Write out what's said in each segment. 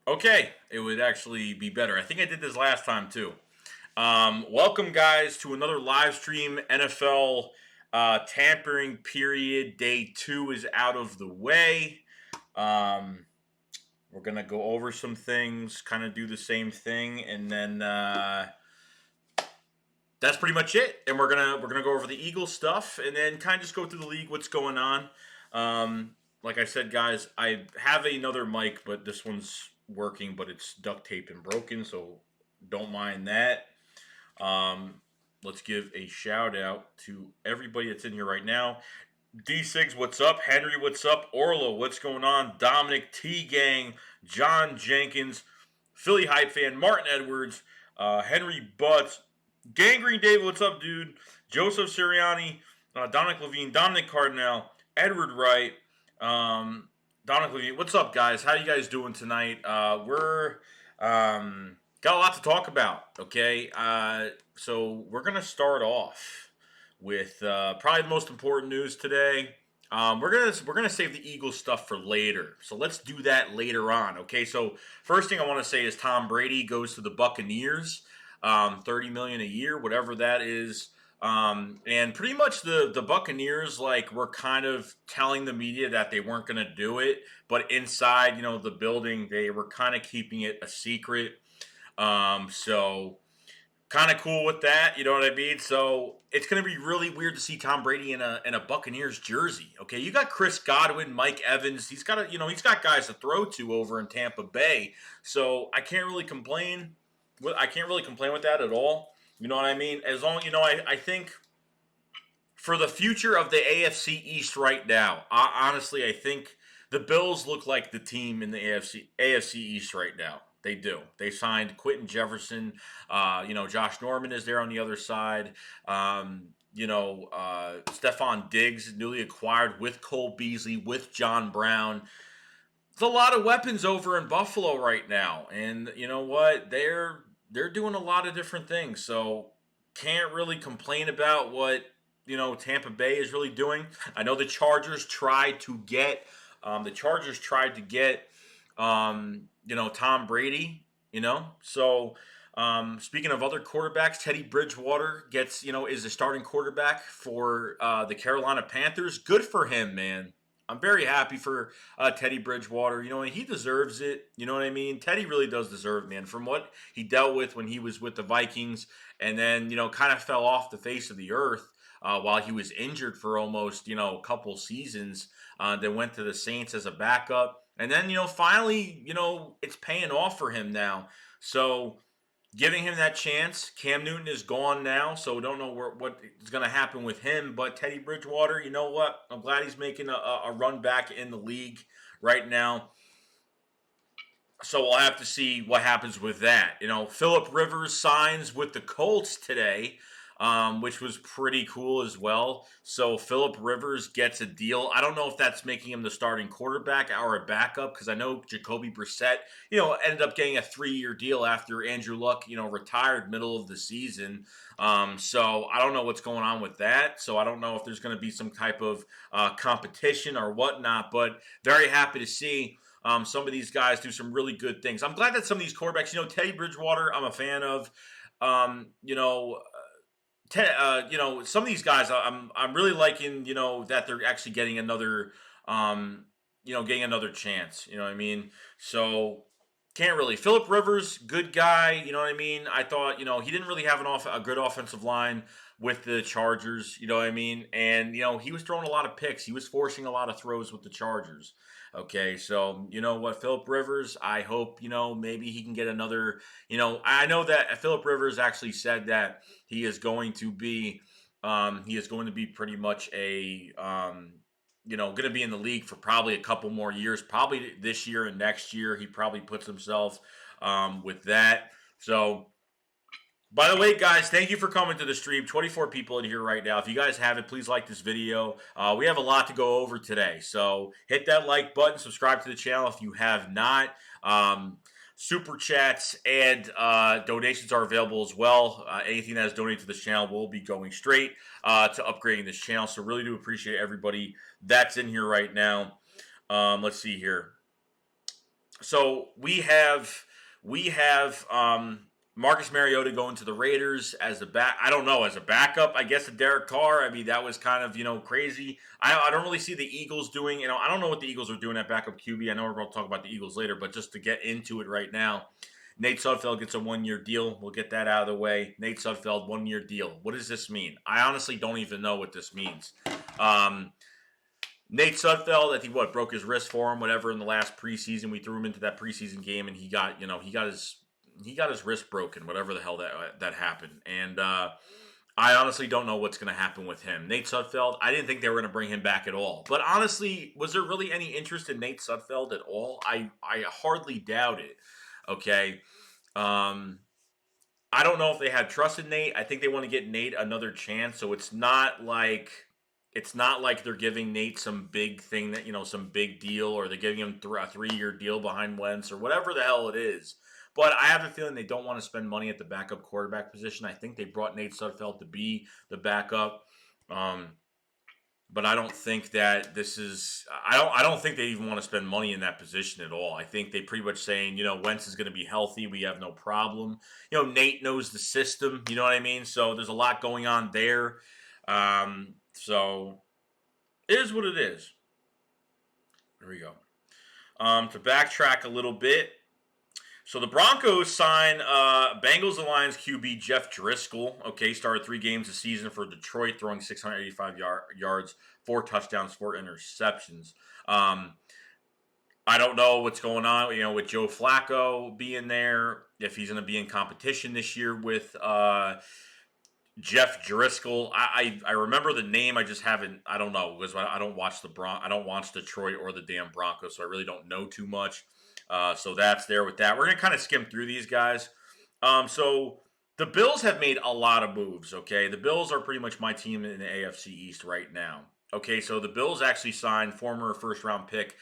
Okay, it would actually be better. I think I did this last time too. Welcome, guys, to another live stream. NFL tampering period. Day 2 is out of the way. Um, we're gonna go over some things, kind of do the same thing, and then that's pretty much it. And we're gonna go over the Eagles stuff, and then kind of just go through the league, what's going on. Like I said, guys, I have another mic, but this one's working, but it's duct taped and broken, so don't mind that. Um, let's give a shout out to everybody that's in here right now. D Sigs, what's up? Henry, what's up? Orlo, what's going on? Dominic, T Gang, John Jenkins, Philly Hype Fan, Martin Edwards, Henry Butts, Gangrene David, what's up, dude? Joseph Sirianni, Dominic Levine, Dominic Cardinal, Edward Wright, Dominic Levine. What's up, guys? How you guys doing tonight? We're got a lot to talk about. Okay, so we're gonna start off with probably the most important news today. We're gonna save the Eagles stuff for later, so let's do that later on. Okay, so first thing I want to say is Tom Brady goes to the Buccaneers, 30 million a year, whatever that is. And pretty much the Buccaneers were kind of telling the media that they weren't going to do it, but inside the building they were kind of keeping it a secret. So kind of cool with that, you know what I mean? So it's going to be really weird to see Tom Brady in a Buccaneers jersey. Okay, you got Chris Godwin, Mike Evans. He's got guys to throw to over in Tampa Bay. So I can't really complain. I can't really complain with that at all. You know what I mean? As long I think for the future of the AFC East right now, honestly, I think the Bills look like the team in the AFC East right now. They do. They signed Quentin Jefferson. Josh Norman is there on the other side. Stephon Diggs, newly acquired with Cole Beasley, with John Brown. There's a lot of weapons over in Buffalo right now, and you know what? They're doing a lot of different things. So can't really complain about what Tampa Bay is really doing. I know the Chargers tried to get Tom Brady. So speaking of other quarterbacks, Teddy Bridgewater is the starting quarterback for the Carolina Panthers. Good for him, man. I'm very happy for Teddy Bridgewater. And he deserves it. You know what I mean? Teddy really does deserve it, man. From what he dealt with when he was with the Vikings, and then kind of fell off the face of the earth while he was injured for almost a couple seasons. Then went to the Saints as a backup, and then finally it's paying off for him now. So giving him that chance. Cam Newton is gone now, so don't know what is going to happen with him. But Teddy Bridgewater, you know what? I'm glad he's making a run back in the league right now. So we'll have to see what happens with that. Phillip Rivers signs with the Colts today, which was pretty cool as well. So Phillip Rivers gets a deal. I don't know if that's making him the starting quarterback or a backup, because I know Jacoby Brissett, ended up getting a 3-year deal after Andrew Luck, retired middle of the season. So I don't know what's going on with that. So I don't know if there's going to be some type of competition or whatnot, but very happy to see some of these guys do some really good things. I'm glad that some of these quarterbacks, Teddy Bridgewater, I'm a fan of. Some of these guys, I'm really liking, that they're actually getting getting another chance. You know what I mean? So can't really. Phillip Rivers, good guy. You know what I mean? I thought, he didn't really have a good offensive line with the Chargers. You know what I mean? And he was throwing a lot of picks. He was forcing a lot of throws with the Chargers. Okay, so you know what, Phillip Rivers, I hope, maybe he can get another, I know that Phillip Rivers actually said that he is going to be pretty much going to be in the league for probably a couple more years, probably this year and next year. He probably puts himself with that. So, by the way, guys, thank you for coming to the stream. 24 people in here right now. If you guys haven't, please like this video. We have a lot to go over today. So hit that like button, subscribe to the channel if you have not. Super chats and donations are available as well. Anything that is donated to this channel will be going straight to upgrading this channel. So really do appreciate everybody that's in here right now. Let's see here. So we have Marcus Mariota going to the Raiders as a back. I don't know, as a backup. I guess to Derek Carr. I mean, that was kind of crazy. I don't really see the Eagles doing. I don't know what the Eagles are doing at backup QB. I know we're going to talk about the Eagles later, but just to get into it right now, Nate Sudfeld gets a 1-year deal. We'll get that out of the way. Nate Sudfeld, 1-year deal. What does this mean? I honestly don't even know what this means. Um, Nate Sudfeld, I think broke his wrist for him, whatever, in the last preseason. We threw him into that preseason game, and he got his wrist broken, whatever the hell that happened. And I honestly don't know what's going to happen with him. Nate Sudfeld, I didn't think they were going to bring him back at all. But honestly, was there really any interest in Nate Sudfeld at all? I hardly doubt it. Okay. Um, I don't know if they had trust in Nate. I think they want to get Nate another chance. So it's not like they're giving Nate some big thing some big deal, or they're giving him a 3-year deal behind Wentz or whatever the hell it is. But I have a feeling they don't want to spend money at the backup quarterback position. I think they brought Nate Sudfeld to be the backup. Um, but I don't think that this is. I don't think they even want to spend money in that position at all. I think they pretty much saying, Wentz is going to be healthy. We have no problem. Nate knows the system. You know what I mean? So there's a lot going on there. So it is what it is. There we go. To backtrack a little bit, so the Broncos sign Bengals and Lions QB Jeff Driscoll. Okay, started 3 games this season for Detroit, throwing 685 yards, 4 touchdowns, 4 interceptions. I don't know what's going on, with Joe Flacco being there, if he's going to be in competition this year with Jeff Driscoll. I remember the name. I just haven't. I don't know, because I don't watch I don't watch Detroit or the damn Broncos, so I really don't know too much. So that's there with that. We're gonna kind of skim through these guys. So the Bills have made a lot of moves. Okay, the Bills are pretty much my team in the AFC East right now. Okay, so the Bills actually signed former first-round pick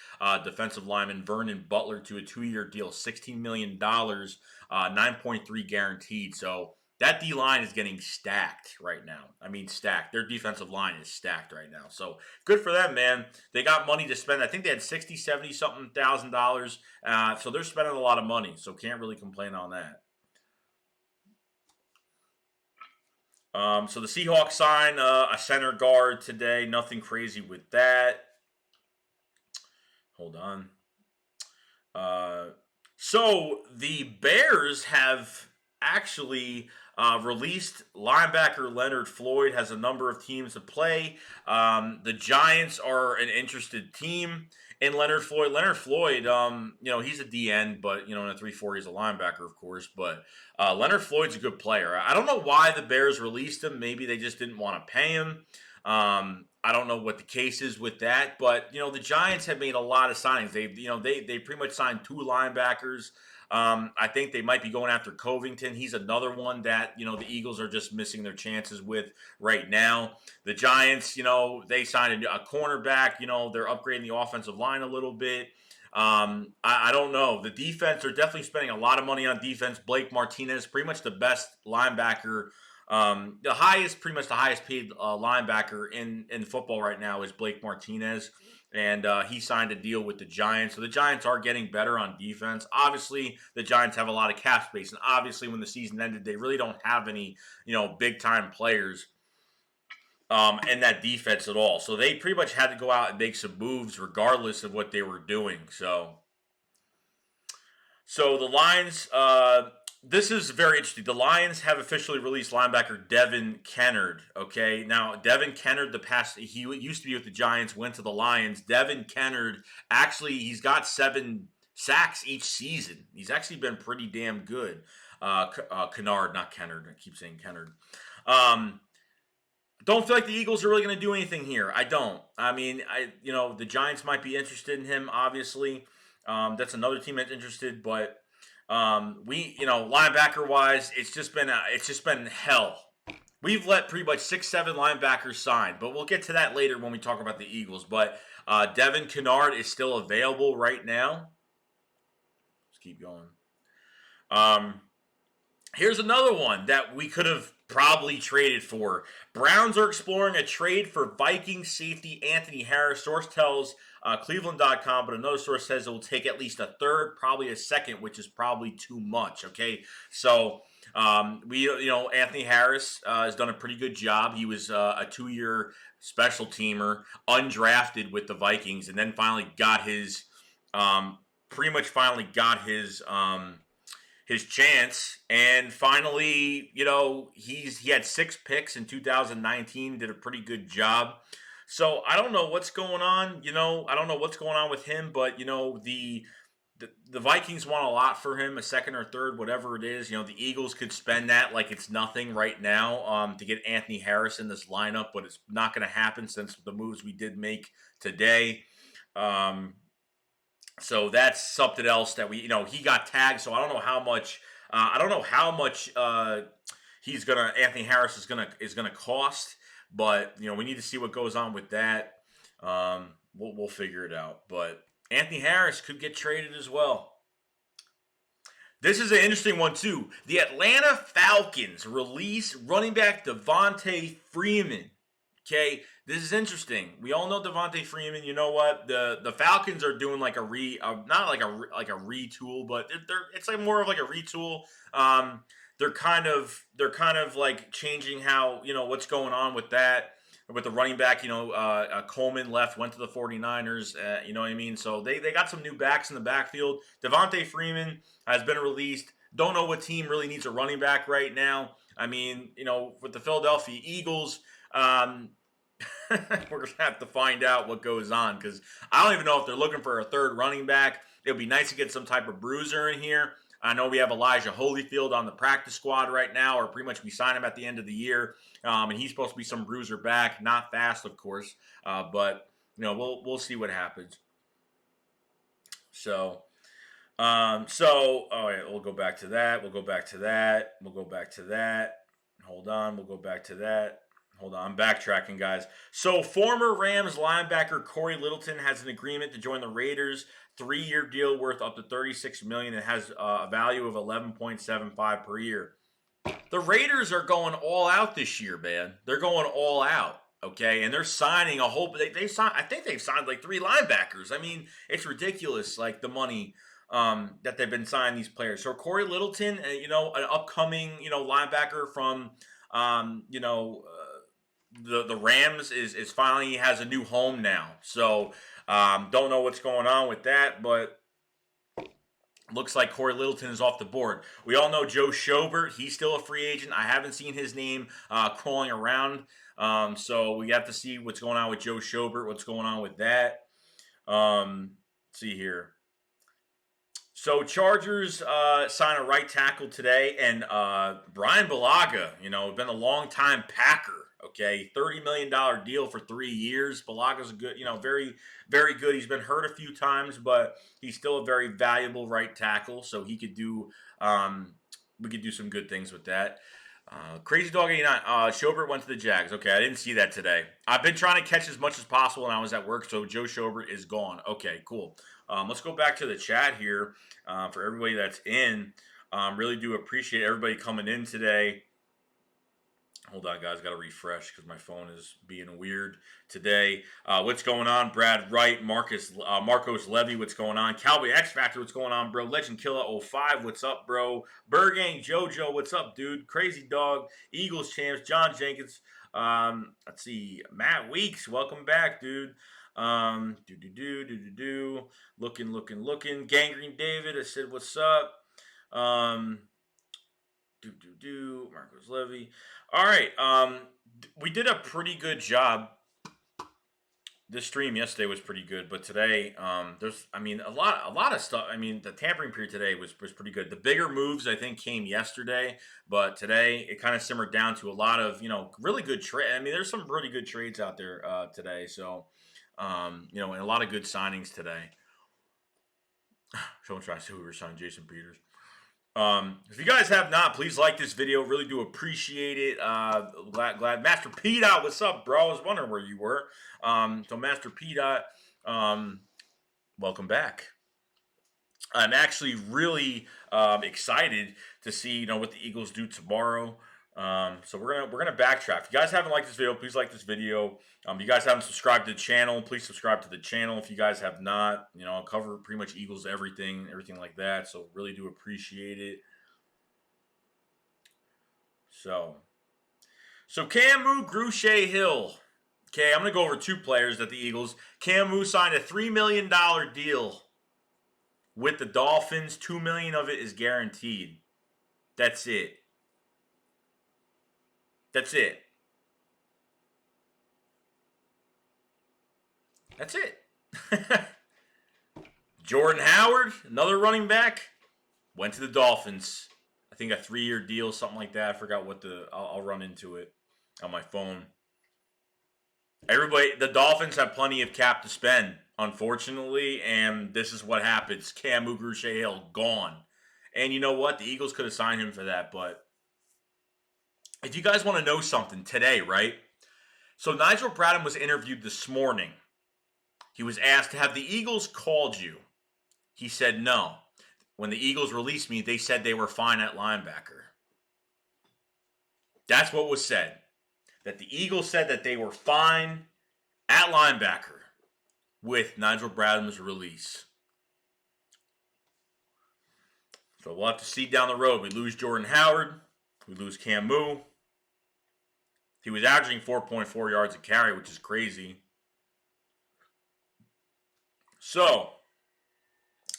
defensive lineman Vernon Butler to a 2-year deal, $16 million, 9.3 guaranteed. So that D line is getting stacked right now. I mean, stacked. Their defensive line is stacked right now. So good for them, man. They got money to spend. I think they had 60, 70 something $1,000. So they're spending a lot of money. So can't really complain on that. So the Seahawks sign a center guard today. Nothing crazy with that. Hold on. So the Bears have actually released linebacker Leonard Floyd. Has a number of teams to play. The Giants are an interested team in Leonard Floyd. Leonard Floyd, he's a DN, but in a 3-4 he's a linebacker, of course. But Leonard Floyd's a good player. I don't know why the Bears released him. Maybe they just didn't want to pay him. I don't know what the case is with that, but the Giants have made a lot of signings. They pretty much signed 2 linebackers. I think they might be going after Covington. He's another one that the Eagles are just missing their chances with right now. The Giants, they signed a cornerback. They're upgrading the offensive line a little bit. I don't know. The defense, they're definitely spending a lot of money on defense. Blake Martinez, pretty much the best linebacker. Pretty much the highest paid linebacker in football right now is Blake Martinez, and he signed a deal with the Giants. So the Giants are getting better on defense. Obviously, the Giants have a lot of cap space, and obviously, when the season ended, they really don't have any big time players in that defense at all. So they pretty much had to go out and make some moves, regardless of what they were doing. So the Lions, this is very interesting. The Lions have officially released linebacker Devin Kennard. Okay, now Devin Kennard, he used to be with the Giants, went to the Lions. Devin Kennard, actually, he's got 7 sacks each season. He's actually been pretty damn good. Kennard, not Kennard. I keep saying Kennard. Don't feel like the Eagles are really going to do anything here. I don't. I mean, the Giants might be interested in him. Obviously, that's another team that's interested, but. Linebacker wise, it's just been hell. We've let pretty much 6-7 linebackers sign, but we'll get to that later when we talk about the Eagles. But Devin Kennard is still available right now. Let's keep going. Here's another one that we could have probably traded for. Browns are exploring a trade for Vikings safety Anthony Harris. Source tells Cleveland.com, but another source says it will take at least a third, probably a second, which is probably too much. Okay, so Anthony Harris has done a pretty good job. He was a 2-year special teamer, undrafted with the Vikings, and then finally got pretty much finally got his chance, and finally, he had 6 picks in 2019, did a pretty good job. So I don't know what's going on. I don't know what's going on with him, but the Vikings want a lot for him, a second or third, whatever it is. The Eagles could spend that like it's nothing right now to get Anthony Harris in this lineup, but it's not going to happen since the moves we did make today. So that's something else that he got tagged. So I don't know how much. Anthony Harris is gonna cost, but we need to see what goes on with that. We'll figure it out. But Anthony Harris could get traded as well. This is an interesting one too. The Atlanta Falcons release running back Devontae Freeman. Okay, this is interesting. We all know Devontae Freeman. You know what? The Falcons are doing like not like a retool, but it's like more of like a retool. They're kind of like changing how what's going on with that. With the running back, Coleman left, went to the 49ers, you know what I mean? So they got some new backs in the backfield. Devontae Freeman has been released. Don't know what team really needs a running back right now. I mean, with the Philadelphia Eagles, we're going to have to find out what goes on because I don't even know if they're looking for a third running back. It would be nice to get some type of bruiser in here. I know we have Elijah Holyfield on the practice squad right now, or pretty much we sign him at the end of the year. And he's supposed to be some bruiser back, not fast, of course, but we'll see what happens. So, we'll go back to that. We'll go back to that. We'll go back to that. Hold on, we'll go back to that. Hold on, I'm backtracking, guys. So, former Rams linebacker Corey Littleton has an agreement to join the Raiders. 3-year deal worth up to $36 million. It has a value of $11.75 per year. The Raiders are going all out this year, man. They're going all out, okay? And they're signing a whole. They signed. I think they've signed like 3 linebackers. I mean, it's ridiculous, like the money that they've been signing these players. So Corey Littleton, an upcoming linebacker from the Rams is finally has a new home now. So don't know what's going on with that, but looks like Corey Littleton is off the board. We all know Joe Schobert. He's still a free agent. I haven't seen his name crawling around. So we have to see what's going on with Joe Schobert, what's going on with that. Let's see here. So Chargers sign a right tackle today, and Brian Bulaga, been a long-time Packer. Okay, $30 million deal for 3 years. Balaga's a good, very, very good. He's been hurt a few times, but he's still a very valuable right tackle. So he could do, we could do some good things with that. Crazy Dog 89. Schobert went to the Jags. Okay, I didn't see that today. I've been trying to catch as much as possible when I was at work, so Joe Schobert is gone. Okay, cool. Let's go back to the chat here for everybody that's in. Really do appreciate everybody coming in today. Hold on, guys. Got to refresh because my phone is being weird today. What's going on? Brad Wright, Marcos Levy, what's going on? Cowboy X Factor, what's going on, bro? Legend Killer 05, what's up, bro? Bergang Jojo, what's up, dude? Crazy Dog, Eagles champs, John Jenkins. Let's see, Matt Weeks, welcome back, dude. Looking. Gangrene David, I said, what's up? Marcos Levy. All right. We did a pretty good job. This stream yesterday was pretty good, but today, there's, a lot of stuff. The tampering period today was pretty good. The bigger moves, I think, came yesterday, but today it kind of simmered down to a lot of, really good trade. There's some really good trades out there today. So, and a lot of good signings today. Someone trying to see who we were signing, Jason Peters. If you guys have not, please like this video. Really do appreciate it. Glad. Master P. Dot, what's up, bro? I was wondering where you were. So Master P. Dot, welcome back. I'm actually really excited to see what the Eagles do tomorrow. So we're gonna backtrack. If you guys haven't liked this video, please like this video. If you guys haven't subscribed to the channel, please subscribe to the channel. If you guys have not, I'll cover pretty much Eagles everything like that. So really do appreciate it. So Camu Gruchet Hill. Okay, I'm gonna go over two players that the Eagles. Camu signed a $3 million deal with the Dolphins. $2 million of it is guaranteed. That's it. That's it. That's it. Jordan Howard, another running back, went to the Dolphins. I think a 3-year deal, something like that. I forgot what I'll run into it on my phone. Everybody, the Dolphins have plenty of cap to spend, unfortunately, and this is what happens. Camu Gruchet-Hill, gone. And you know what? The Eagles could have signed him for that, but if you guys want to know something today, right? So Nigel Bradham was interviewed this morning. He was asked, have the Eagles called you? He said no. When the Eagles released me, they said they were fine at linebacker. That's what was said. That the Eagles said that they were fine at linebacker with Nigel Bradham's release. So we'll have to see down the road. We lose Jordan Howard. We lose Camu. He was averaging 4.4 yards a carry, which is crazy. So,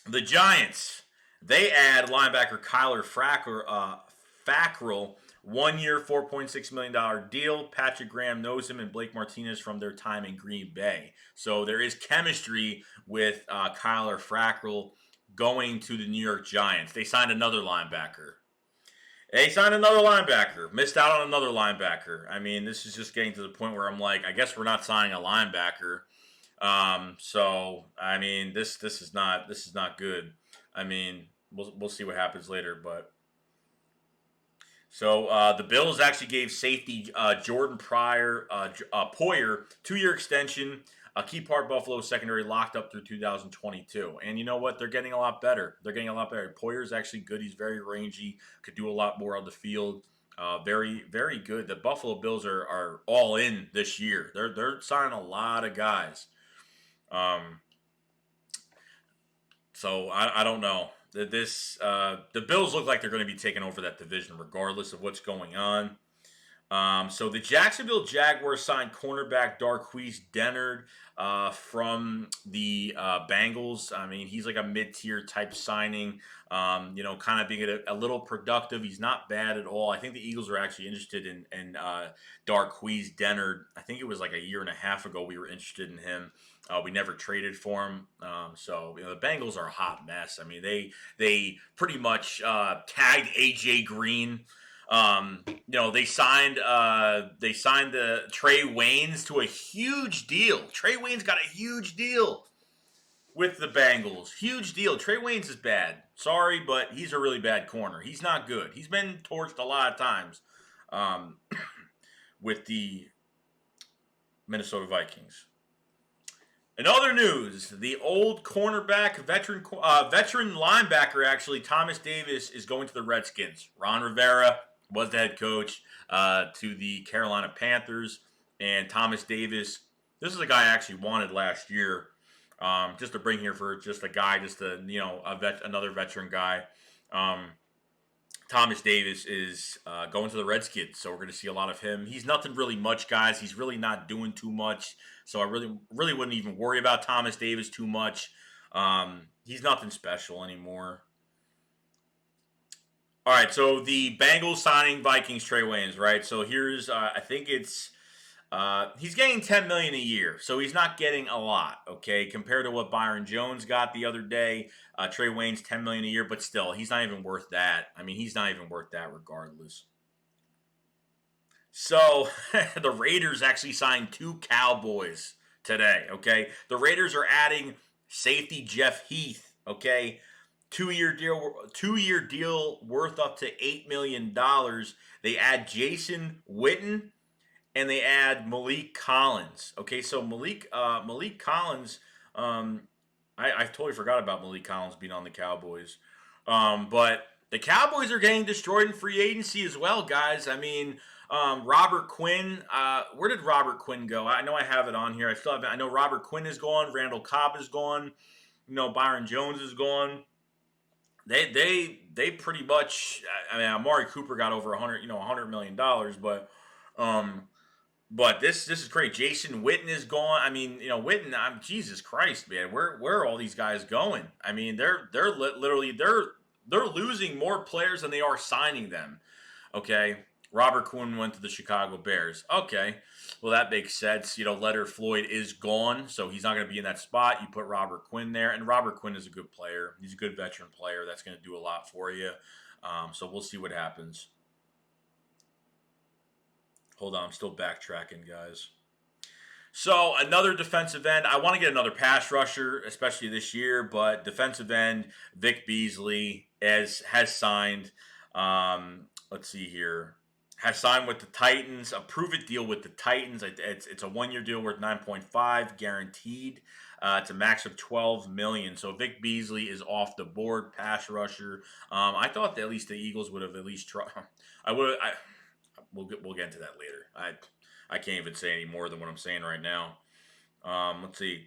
the Giants, they add linebacker Kyler Fackrell, 1 year, $4.6 million deal. Patrick Graham knows him and Blake Martinez from their time in Green Bay. So there is chemistry with Kyler Fackrell going to the New York Giants. They signed another linebacker. Missed out on another linebacker. I mean, this is just getting to the point where I'm like, I guess we're not signing a linebacker. So I mean, this is not good. I mean, we'll see what happens later, but so the Bills actually gave safety Jordan Poyer 2-year extension. A key part Buffalo secondary locked up through 2022, and you know what? They're getting a lot better. Poyer's actually good. He's very rangy. Could do a lot more on the field. Very, very good. The Buffalo Bills are all in this year. They're signing a lot of guys. So I don't know. The Bills look like they're going to be taking over that division regardless of what's going on. So the Jacksonville Jaguars signed cornerback Darqueze Dennard from the Bengals. I mean, he's like a mid-tier type signing. Kind of being a little productive. He's not bad at all. I think the Eagles are actually interested in Darqueze Dennard. I think it was like a year and a half ago we were interested in him. We never traded for him. So the Bengals are a hot mess. I mean, they pretty much tagged AJ Green. They signed the Trey Waynes to a huge deal. Trey Waynes got a huge deal with the Bengals. Huge deal. Trey Waynes is bad. Sorry, but he's a really bad corner. He's not good. He's been torched a lot of times with the Minnesota Vikings. In other news, the old cornerback, veteran linebacker, actually, Thomas Davis, is going to the Redskins. Ron Rivera was the head coach to the Carolina Panthers, and Thomas Davis, this is a guy I actually wanted last year, just to bring here for just a guy, another veteran guy. Thomas Davis is going to the Redskins, so we're going to see a lot of him. He's nothing really much, guys. He's really not doing too much, so I really wouldn't even worry about Thomas Davis too much. He's nothing special anymore. All right, so the Bengals signing Vikings Trey Waynes, right? So here's, I think it's, he's getting $10 million a year, so he's not getting a lot, okay? Compared to what Byron Jones got the other day, Trey Waynes $10 million a year, but still, he's not even worth that. I mean, he's not even worth that regardless. So the Raiders actually signed 2 Cowboys today, okay? The Raiders are adding safety Jeff Heath, okay? 2-year deal worth up to $8 million. They add Jason Witten and they add Malik Collins. Okay, so Malik Collins, I totally forgot about Malik Collins being on the Cowboys. But The Cowboys are getting destroyed in free agency as well, guys. I mean, Robert Quinn. Where did Robert Quinn go? I know I have it on here. I know Robert Quinn is gone. Randall Cobb is gone. Byron Jones is gone. They pretty much. I mean, Amari Cooper got over $100 million, um, but this is great. Jason Witten is gone. I mean, Witten. I'm Jesus Christ, man. Where are all these guys going? I mean, they're literally they're losing more players than they are signing them. Okay, Robert Quinn went to the Chicago Bears. Okay, well that makes sense. Leonard Floyd is gone, so he's not going to be in that spot. You put Robert Quinn there, and Robert Quinn is a good player. He's a good veteran player. That's going to do a lot for you. So we'll see what happens. Hold on, I'm still backtracking, guys. So another defensive end. I want to get another pass rusher, especially this year. But defensive end Vic Beasley has signed. Let's see here. Has signed with the Titans. A prove-it deal with the Titans. It's a 1-year deal worth 9.5 guaranteed. It's a max of $12 million. So Vic Beasley is off the board. Pass rusher. I thought that at least the Eagles would have at least tried. We'll get into that later. I can't even say any more than what I'm saying right now. Let's see.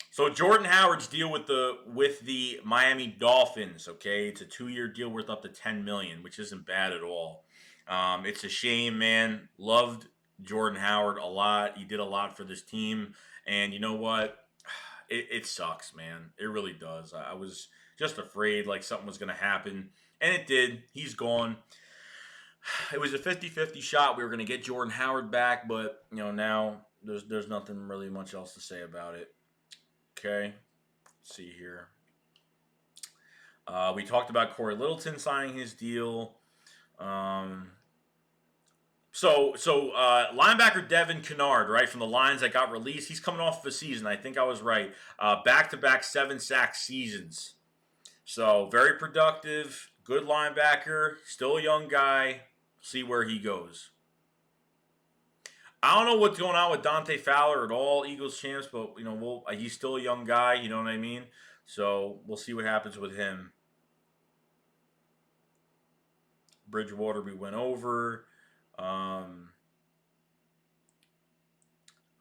So Jordan Howard's deal with the Miami Dolphins. Okay, it's a 2-year deal worth up to $10 million, which isn't bad at all. It's a shame, man. Loved Jordan Howard a lot. He did a lot for this team, and you know what? It sucks, man. It really does. I was just afraid like something was going to happen, and it did. He's gone. It was a 50-50 shot. We were going to get Jordan Howard back, but now there's nothing really much else to say about it. Okay, let's see here. We talked about Corey Littleton signing his deal. So linebacker Devin Kennard, right, from the Lions that got released, he's coming off of a season. I think I was right. Back-to-back 7-sack seasons. So very productive, good linebacker, still a young guy. See where he goes. I don't know what's going on with Dante Fowler at all, Eagles champs, but he's still a young guy. You know what I mean? So we'll see what happens with him. Bridgewater we went over.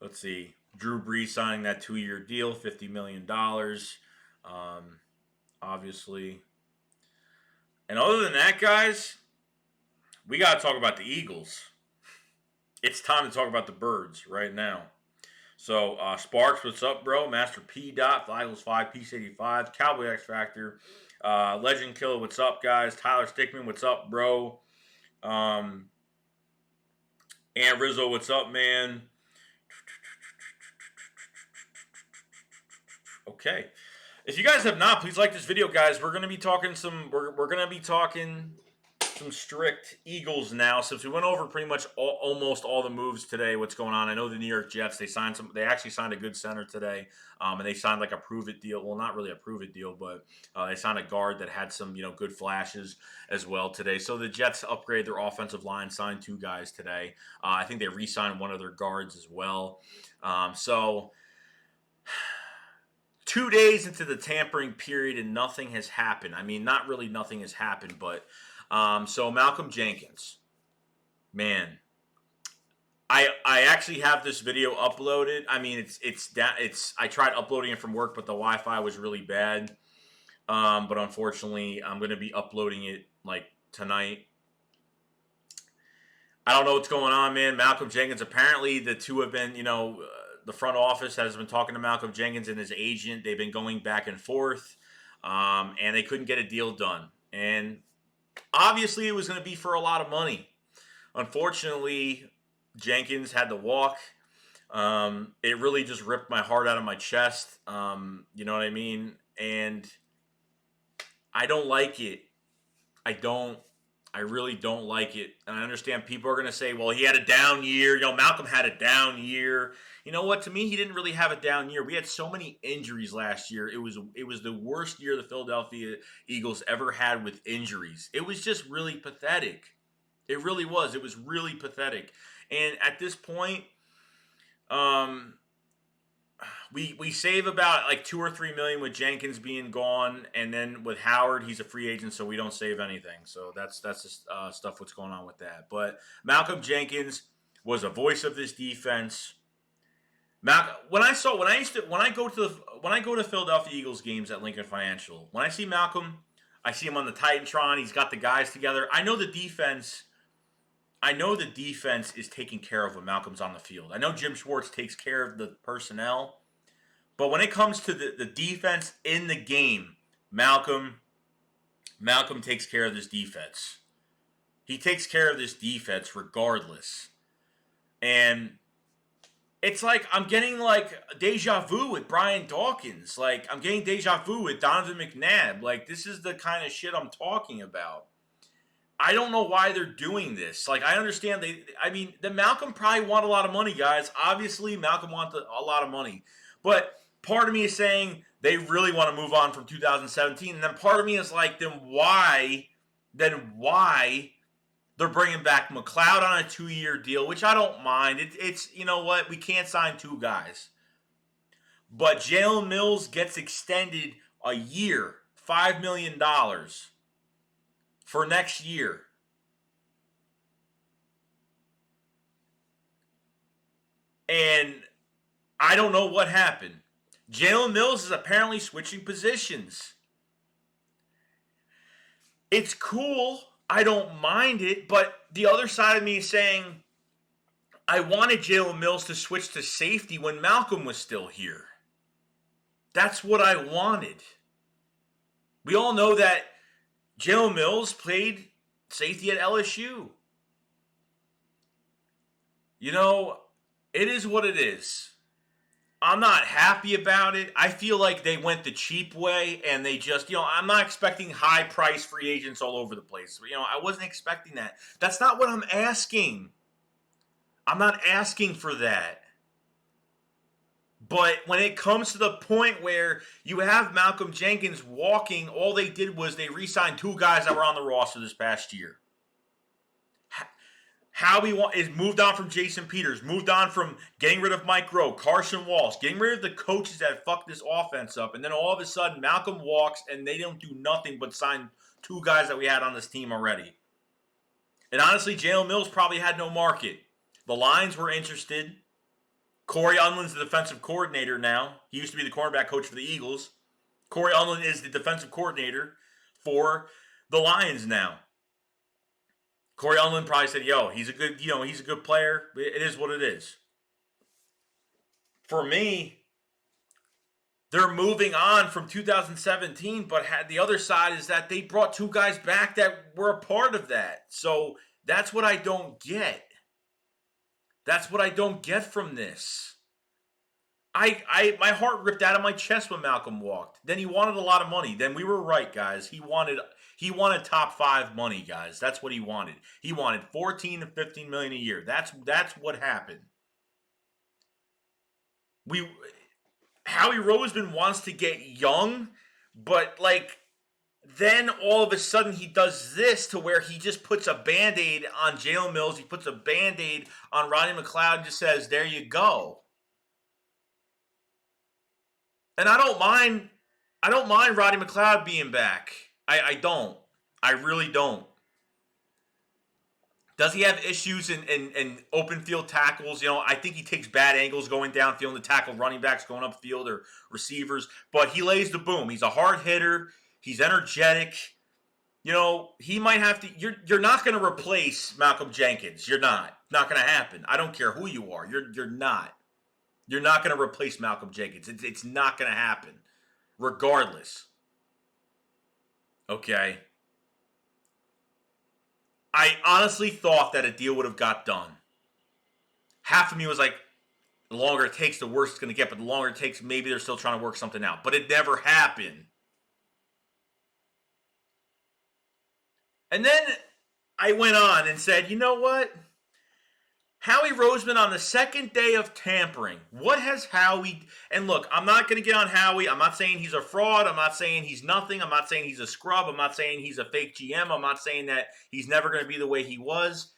Let's see. Drew Brees signing that 2-year deal, $50 million. Obviously. And other than that, guys, we got to talk about the Eagles. It's time to talk about the birds right now. So, Sparks, what's up, bro? Master P. Eagles 5, Peace 85, Cowboy X Factor, Legend Killer, what's up, guys? Tyler Stickman, what's up, bro? And Rizzo, what's up, man? Okay. If you guys have not, please like this video, guys. We're gonna be talking some strict Eagles now, since we went over pretty much almost all the moves today. What's going on? I know the New York Jets, they actually signed a good center today, and they signed like a prove-it deal. Well, not really a prove-it deal, but they signed a guard that had some good flashes as well today. So the Jets upgrade their offensive line, signed 2 guys today. I think they re-signed one of their guards as well. So 2 days into the tampering period and nothing has happened. I mean, not really nothing has happened, but so Malcolm Jenkins, man, I actually have this video uploaded. I mean, I tried uploading it from work, but the Wi-Fi was really bad. But unfortunately, I'm going to be uploading it like tonight. I don't know what's going on, man. Malcolm Jenkins, apparently the two have been, the front office has been talking to Malcolm Jenkins and his agent. They've been going back and forth, and they couldn't get a deal done. And obviously, it was going to be for a lot of money. Unfortunately, Jenkins had to walk. It really just ripped my heart out of my chest. You know what I mean? And I don't like it. I really don't like it. And I understand people are going to say, well, he had a down year. Malcolm had a down year. You know what? To me, he didn't really have a down year. We had so many injuries last year. It was the worst year the Philadelphia Eagles ever had with injuries. It was just really pathetic. It really was. It was really pathetic. And at this point, we save about like 2 or 3 million with Jenkins being gone, and then with Howard, he's a free agent, so we don't save anything. So that's just stuff what's going on with that. But Malcolm Jenkins was a voice of this defense. When I go to Philadelphia Eagles games at Lincoln Financial, when I see Malcolm, I see him on the Titantron. He's got the guys together. I know the defense. I know the defense is taking care of when Malcolm's on the field. I know Jim Schwartz takes care of the personnel, but when it comes to the defense in the game, Malcolm takes care of this defense. He takes care of this defense regardless. And it's like I'm getting like deja vu with Brian Dawkins. Like I'm getting deja vu with Donovan McNabb. Like this is the kind of shit I'm talking about. I don't know why they're doing this. Like I understand the Malcolm probably want a lot of money, guys. Obviously, Malcolm wants a lot of money. But part of me is saying they really want to move on from 2017. And then part of me is like, then why they're bringing back McLeod on a 2-year deal, which I don't mind. It's you know what? We can't sign 2 guys. But Jalen Mills gets extended a year, $5 million for next year. And I don't know what happened. Jalen Mills is apparently switching positions. It's cool. I don't mind it, but the other side of me is saying I wanted Jalen Mills to switch to safety when Malcolm was still here. That's what I wanted. We all know that Jalen Mills played safety at LSU. You know, it is what it is. I'm not happy about it. I feel like they went the cheap way and they just, I'm not expecting high price free agents all over the place. I wasn't expecting that. That's not what I'm asking. I'm not asking for that. But when it comes to the point where you have Malcolm Jenkins walking, all they did was they re-signed 2 guys that were on the roster this past year. Howie is moved on from Jason Peters, moved on from getting rid of Mike Rowe, Carson Walsh, getting rid of the coaches that fucked this offense up, and then all of a sudden Malcolm walks and they don't do nothing but sign 2 guys that we had on this team already. And honestly, Jalen Mills probably had no market. The Lions were interested. Corey Unlin's the defensive coordinator now. He used to be the cornerback coach for the Eagles. Corey Unlin is the defensive coordinator for the Lions now. Corey Unlin probably said, he's a good player. It is what it is. For me, they're moving on from 2017, but the other side is that they brought 2 guys back that were a part of that. So that's what I don't get. That's what I don't get from this. My heart ripped out of my chest when Malcolm walked. Then he wanted a lot of money. Then we were right, guys. He wanted top 5 money, guys. That's what he wanted. He wanted 14 to 15 million a year. That's what happened. Howie Roseman wants to get young, but then all of a sudden he does this to where he just puts a Band-Aid on Jalen Mills. He puts a Band-Aid on Rodney McLeod and just says, there you go. And I don't mind Rodney McLeod being back. I don't. I really don't. Does he have issues in open field tackles? I think he takes bad angles going downfield to tackle running backs going upfield or receivers. But he lays the boom. He's a hard hitter. He's energetic. He might have to. You're not going to replace Malcolm Jenkins. You're not. Not going to happen. I don't care who you are. You're not. You're not going to replace Malcolm Jenkins. It's not going to happen, regardless. Okay. I honestly thought that a deal would have got done. Half of me was like, the longer it takes, the worse it's going to get. But the longer it takes, maybe they're still trying to work something out. But it never happened. And then I went on and said, you know what? Howie Roseman on the second day of tampering. What has Howie... And look, I'm not going to get on Howie. I'm not saying he's a fraud. I'm not saying he's nothing. I'm not saying he's a scrub. I'm not saying he's a fake GM. I'm not saying that he's never going to be the way he was.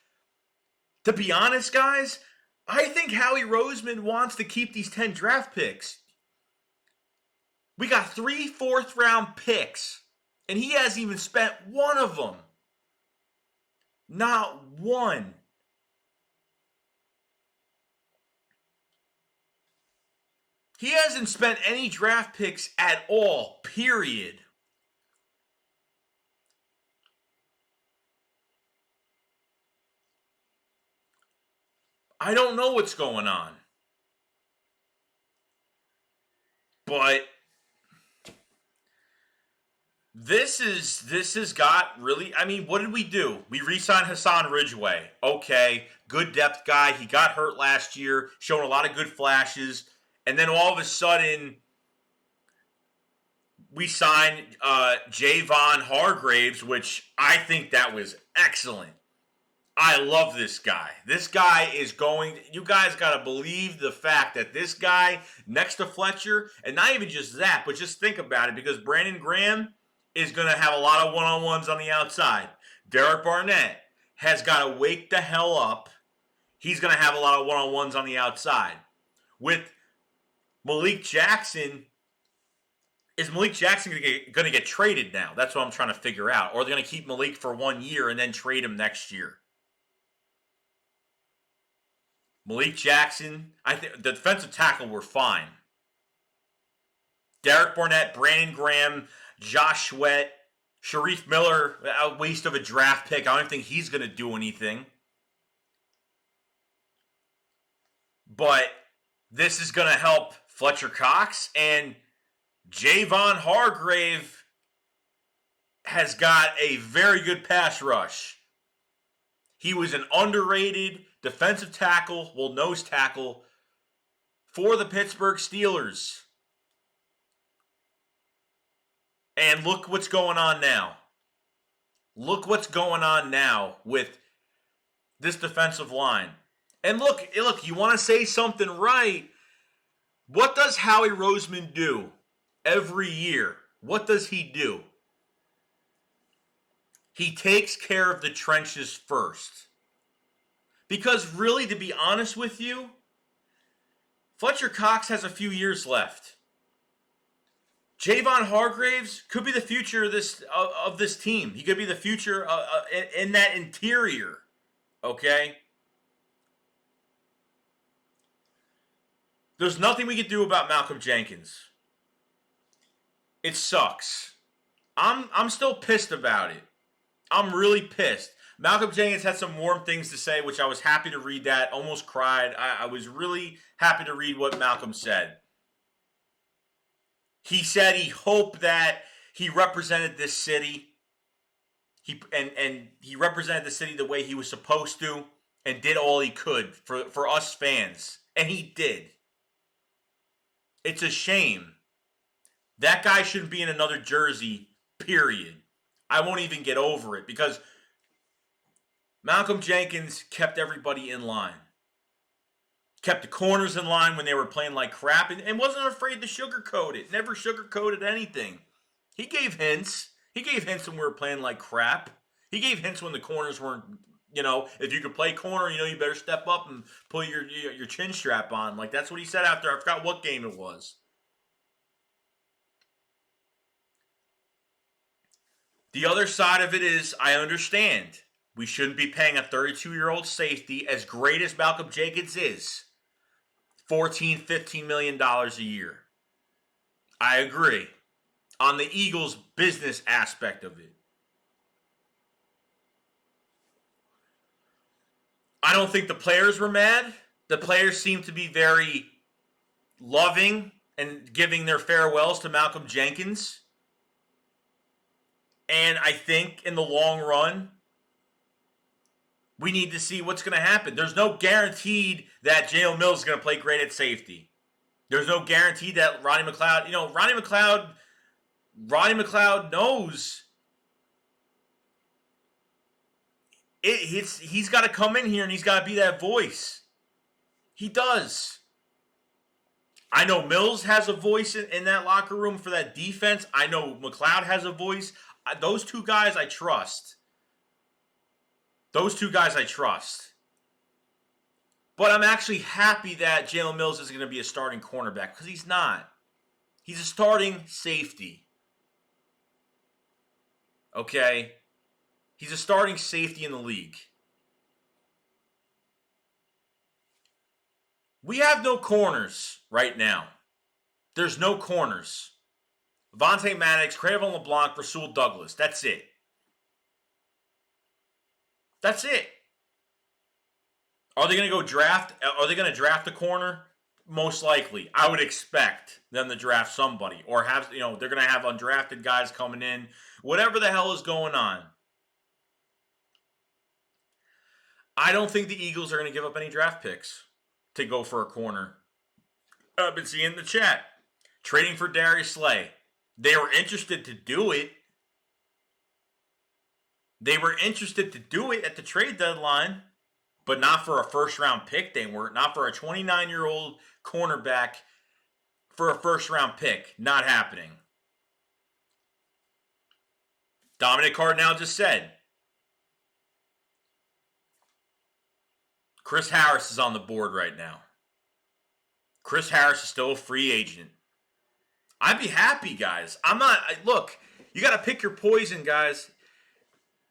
To be honest, guys, I think Howie Roseman wants to keep these 10 draft picks. We got 3 fourth-round picks, and he hasn't even spent one of them. Not one. He hasn't spent any draft picks at all, period. I don't know what's going on. But this has got really, I mean, what did we do? We re-signed Hassan Ridgeway. Okay, good depth guy. He got hurt last year, showing a lot of good flashes. And then all of a sudden, we signed Javon Hargraves, which I think that was excellent. I love this guy. This guy is going, you guys got to believe the fact that this guy next to Fletcher, and not even just that, but just think about it, because Brandon Graham is going to have a lot of one-on-ones on the outside. Derek Barnett has got to wake the hell up. He's going to have a lot of one-on-ones on the outside. With Malik Jackson, is Malik Jackson going to get traded now? That's what I'm trying to figure out. Or they're going to keep Malik for 1 year and then trade him next year. Malik Jackson, I think the defensive tackle were fine. Derek Barnett, Brandon Graham, Josh Sweat, Sharif Miller, a waste of a draft pick. I don't think he's going to do anything. But this is going to help Fletcher Cox, and Javon Hargrave has got a very good pass rush. He was an underrated defensive tackle, well, nose tackle, for the Pittsburgh Steelers. And look what's going on now. Look what's going on now with this defensive line. And look, you want to say something right. What does Howie Roseman do every year? What does he do? He takes care of the trenches first. Because really, to be honest with you, Fletcher Cox has a few years left. Javon Hargraves could be the future of this team. He could be the future in that interior. Okay? There's nothing we can do about Malcolm Jenkins. It sucks. I'm still pissed about it. I'm really pissed. Malcolm Jenkins had some warm things to say, which I was happy to read that. Almost cried. I was really happy to read what Malcolm said. He said he hoped that he represented this city. He represented the city the way he was supposed to and did all he could for us fans. And he did. It's a shame. That guy shouldn't be in another jersey, period. I won't even get over it because Malcolm Jenkins kept everybody in line. Kept the corners in line when they were playing like crap and wasn't afraid to sugarcoat it. Never sugarcoated anything. He gave hints. He gave hints when we were playing like crap. He gave hints when the corners weren't, if you could play corner, you better step up and put your chin strap on. Like, that's what he said after. I forgot what game it was. The other side of it is, I understand. We shouldn't be paying a 32-year-old safety, as great as Malcolm Jenkins is, $14, $15 million a year. I agree. On the Eagles' business aspect of it. I don't think the players were mad. The players seem to be very loving and giving their farewells to Malcolm Jenkins. And I think in the long run, we need to see what's going to happen. There's no guaranteed that Jalen Mills is going to play great at safety. There's no guarantee that Ronnie McLeod, Ronnie McLeod knows he's got to come in here and he's got to be that voice. He does. I know Mills has a voice in that locker room for that defense. I know McLeod has a voice. Those two guys I trust. But I'm actually happy that Jalen Mills isn't going to be a starting cornerback because he's not. He's a starting safety. Okay? He's a starting safety in the league. We have no corners right now. There's no corners. Vontae Maddox, Craven LeBlanc, Rasul Douglas. That's it. That's it. Are they going to go draft? Are they going to draft a corner? Most likely. I would expect them to draft somebody. Or have, they're going to have undrafted guys coming in. Whatever the hell is going on. I don't think the Eagles are going to give up any draft picks to go for a corner. I've been seeing in the chat. Trading for Darius Slay. They were interested to do it. They were interested to do it at the trade deadline, but not for a first-round pick. They weren't. Not for a 29-year-old cornerback for a first-round pick. Not happening. Dominic Cardinale just said, Chris Harris is on the board right now. Chris Harris is still a free agent. I'd be happy, guys. Look, you got to pick your poison, guys.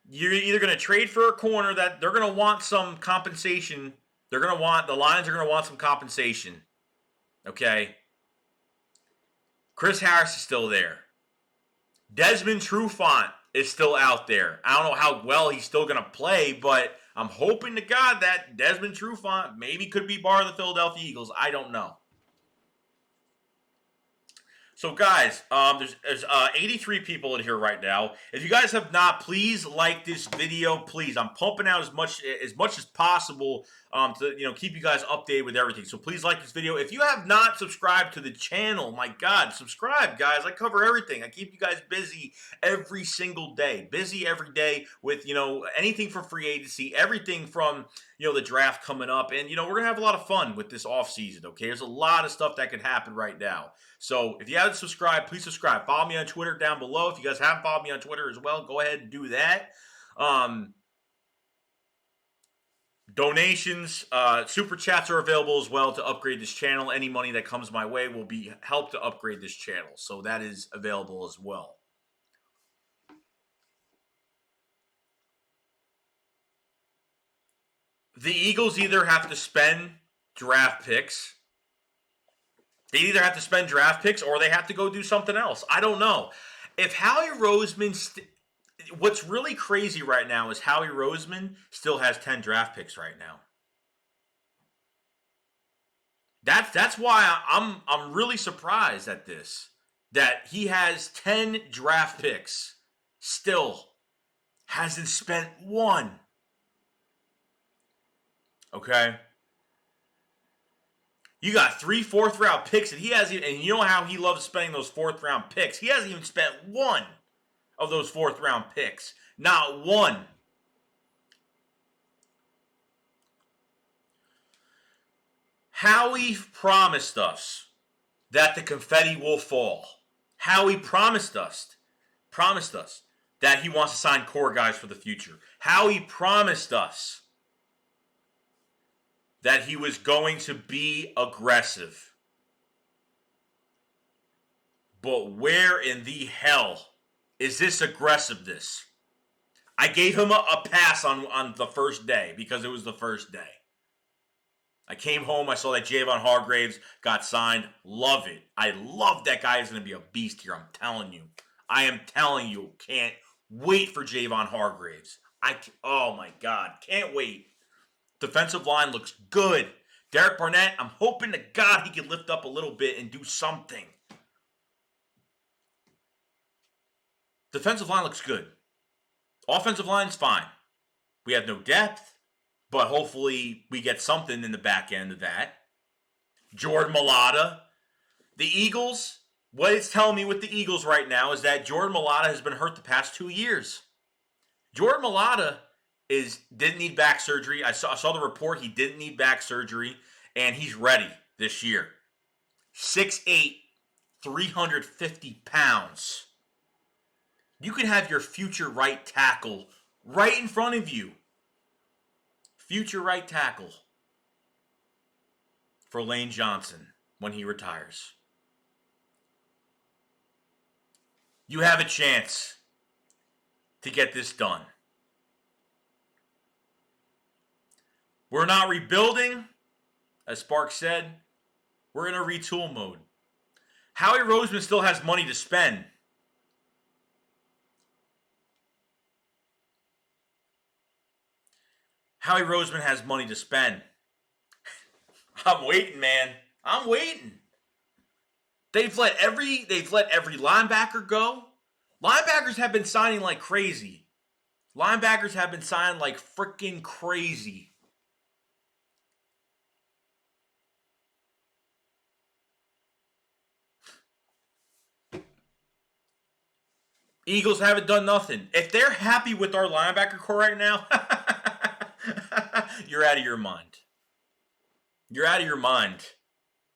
You're either going to trade for a corner that they're going to want some compensation. The Lions are going to want some compensation. Okay? Chris Harris is still there. Desmond Trufant is still out there. I don't know how well he's still going to play, but I'm hoping to God that Desmond Trufant maybe could be part of the Philadelphia Eagles. I don't know. So, guys, there's 83 people in here right now. If you guys have not, please like this video. Please, I'm pumping out as much as possible to keep you guys updated with everything. So please like this video. If you have not subscribed to the channel, my God, subscribe, guys. I cover everything. I keep you guys busy every single day. Busy every day with anything for free agency, everything from the draft coming up, and we're gonna have a lot of fun with this offseason. Okay, there's a lot of stuff that could happen right now. So if you haven't subscribed, please subscribe. Follow me on Twitter down below. If you guys haven't followed me on Twitter as well, go ahead and do that. Donations, super chats are available as well to upgrade this channel. Any money that comes my way will be help to upgrade this channel. So that is available as well. The Eagles either have to spend draft picks. They either have to spend draft picks or they have to go do something else. I don't know. If Howie Roseman... What's really crazy right now is Howie Roseman still has 10 draft picks right now. That's why I'm really surprised at this. That he has 10 draft picks. Still hasn't spent one. Okay? You got 3 4th-round picks, and he hasn't even, and you know how he loves spending those 4th-round picks. He hasn't even spent one of those 4th-round picks. Not one. Howie promised us that the confetti will fall. Howie promised us that he wants to sign core guys for the future. Howie promised us that he was going to be aggressive. But where in the hell is this aggressiveness? I gave him a pass on the first day because it was the first day. I came home, I saw that Javon Hargraves got signed. Love it. I love that guy is going to be a beast here. I'm telling you. I am telling you. Can't wait for Javon Hargraves. Oh my God. Can't wait. Defensive line looks good. Derek Barnett, I'm hoping to God he can lift up a little bit and do something. Defensive line looks good. Offensive line's fine. We have no depth, but hopefully we get something in the back end of that. Jordan Mailata. The Eagles, what it's telling me with the Eagles right now is that Jordan Mailata has been hurt the past 2 years. Jordan Mailata didn't need back surgery. I saw the report. He didn't need back surgery, and he's ready this year. 6'8", 350 pounds. You can have your future right tackle right in front of you. Future right tackle. for Lane Johnson when he retires. You have a chance to get this done. We're not rebuilding, as Sparks said. We're in a retool mode. Howie Roseman still has money to spend. Howie Roseman has money to spend. I'm waiting, man. I'm waiting. They've let every linebacker go. Linebackers have been signing like crazy. Linebackers have been signing like freaking crazy. Eagles haven't done nothing. If they're happy with our linebacker core right now, you're out of your mind. You're out of your mind.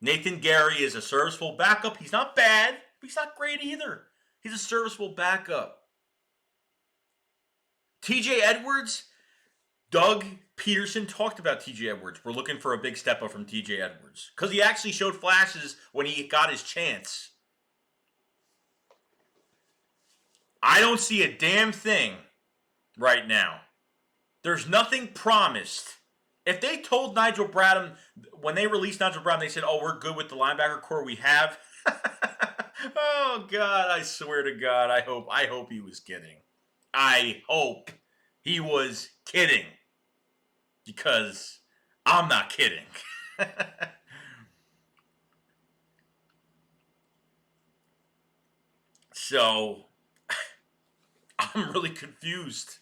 Nathan Gary is a serviceable backup. He's not bad, but he's not great either. He's a serviceable backup. TJ Edwards, Doug Peterson talked about TJ Edwards. We're looking for a big step up from TJ Edwards because he actually showed flashes when he got his chance. I don't see a damn thing right now. There's nothing promised. If they told Nigel Bradham, when they released Nigel Bradham, they said, oh, we're good with the linebacker core we have. Oh, God, I swear to God, I hope he was kidding. I hope he was kidding. Because I'm not kidding. So, I'm really confused.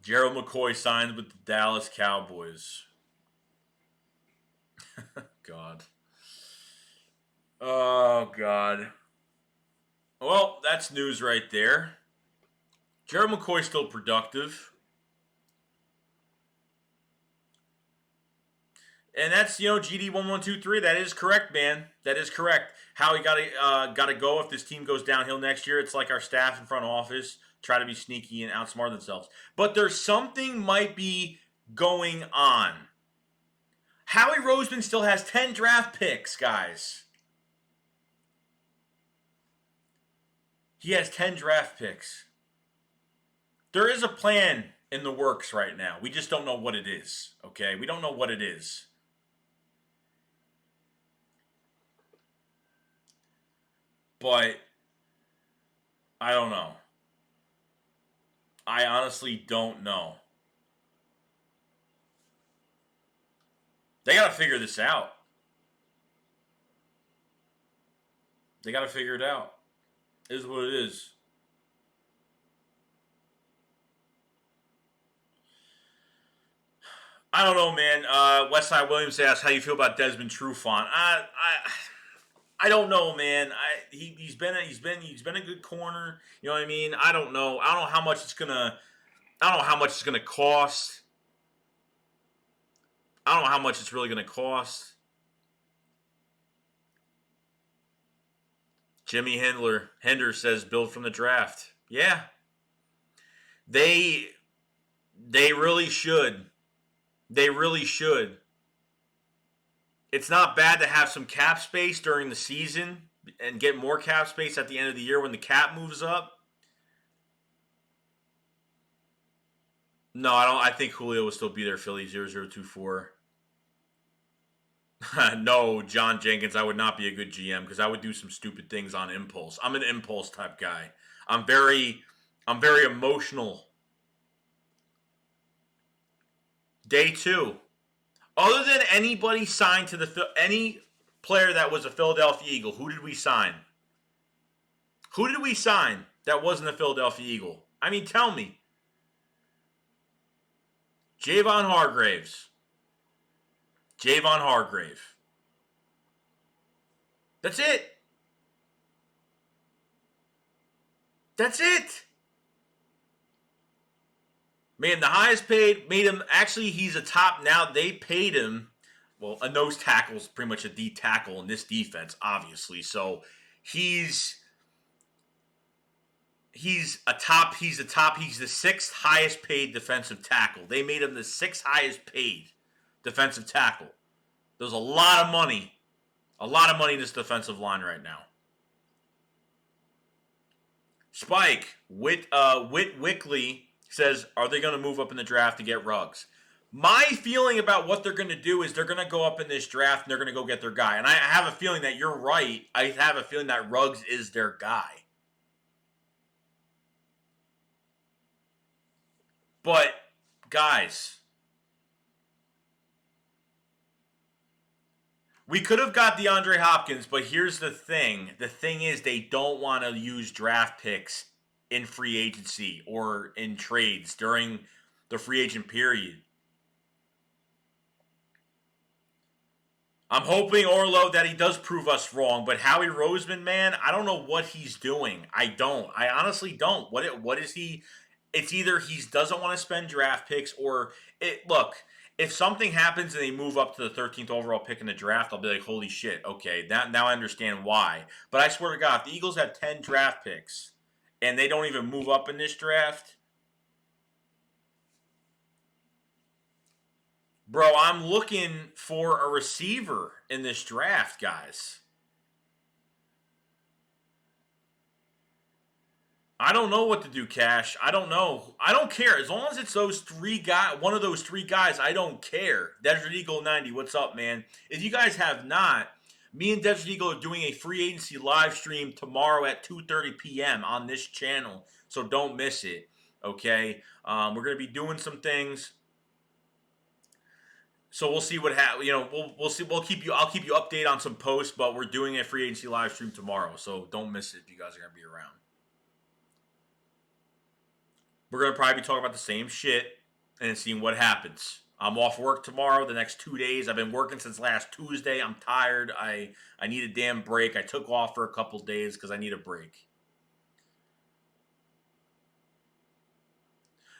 Gerald McCoy signed with the Dallas Cowboys. God. Oh, God. Well, that's news right there. Gerald McCoy's still productive. And that's, GD1123. That is correct, man. That is correct. Howie gotta go if this team goes downhill next year. It's like our staff in front office try to be sneaky and outsmart themselves. But there's something might be going on. Howie Roseman still has 10 draft picks, guys. He has 10 draft picks. There is a plan in the works right now. We just don't know what it is, okay? We don't know what it is. But I don't know. I honestly don't know. They got to figure this out. They got to figure it out. It is what it is. I don't know, man. Westside Williams asks, "How you feel about Desmond Trufant?" I don't know, man. He's been a good corner. You know what I mean? I don't know. I don't know how much it's gonna cost. I don't know how much it's really gonna cost. Jimmy Hender says build from the draft. Yeah. They really should. They really should. It's not bad to have some cap space during the season and get more cap space at the end of the year when the cap moves up. No, I don't. I think Julio will still be there. Philly 0024. No, John Jenkins, I would not be a good GM because I would do some stupid things on impulse. I'm an impulse type guy. I'm very emotional. Day 2. Other than anybody signed to any player that was a Philadelphia Eagle, who did we sign? Who did we sign that wasn't a Philadelphia Eagle? I mean, tell me. Javon Hargrave. That's it. That's it. Man, the highest paid made him. Actually, he's a top now. They paid him. Well, a nose tackle is pretty much a D tackle in this defense, obviously. So he's He's the sixth highest paid defensive tackle. They made him the sixth highest paid defensive tackle. There's a lot of money. A lot of money in this defensive line right now. Spike, Whit Wickley says, are they going to move up in the draft to get Ruggs? My feeling about what they're going to do is they're going to go up in this draft and they're going to go get their guy. And I have a feeling that you're right. I have a feeling that Ruggs is their guy. But, guys, we could have got DeAndre Hopkins, but here's the thing. The thing is they don't want to use draft picks in free agency or in trades during the free agent period. I'm hoping, Orlo, that he does prove us wrong, but Howie Roseman, man, I don't know what he's doing. I don't. I honestly don't. What is he? It's either he doesn't want to spend draft picks or look, if something happens and they move up to the 13th overall pick in the draft, I'll be like, holy shit, okay, now I understand why. But I swear to God, if the Eagles have 10 draft picks and they don't even move up in this draft, bro, I'm looking for a receiver in this draft, guys. I don't know what to do, Cash. I don't know. I don't care. As long as it's those three guys, one of those three guys, I don't care. Desert Eagle 90, what's up, man? If you guys have not, me and Desert Eagle are doing a free agency live stream tomorrow at 2:30 p.m. on this channel, so don't miss it, okay? We're going to be doing some things. So we'll see what happens. We'll see. I'll keep you updated on some posts, but we're doing a free agency live stream tomorrow, so don't miss it if you guys are going to be around. We're going to probably be talking about the same shit and seeing what happens. I'm off work tomorrow, the next 2 days. I've been working since last Tuesday. I'm tired. I need a damn break. I took off for a couple days because I need a break.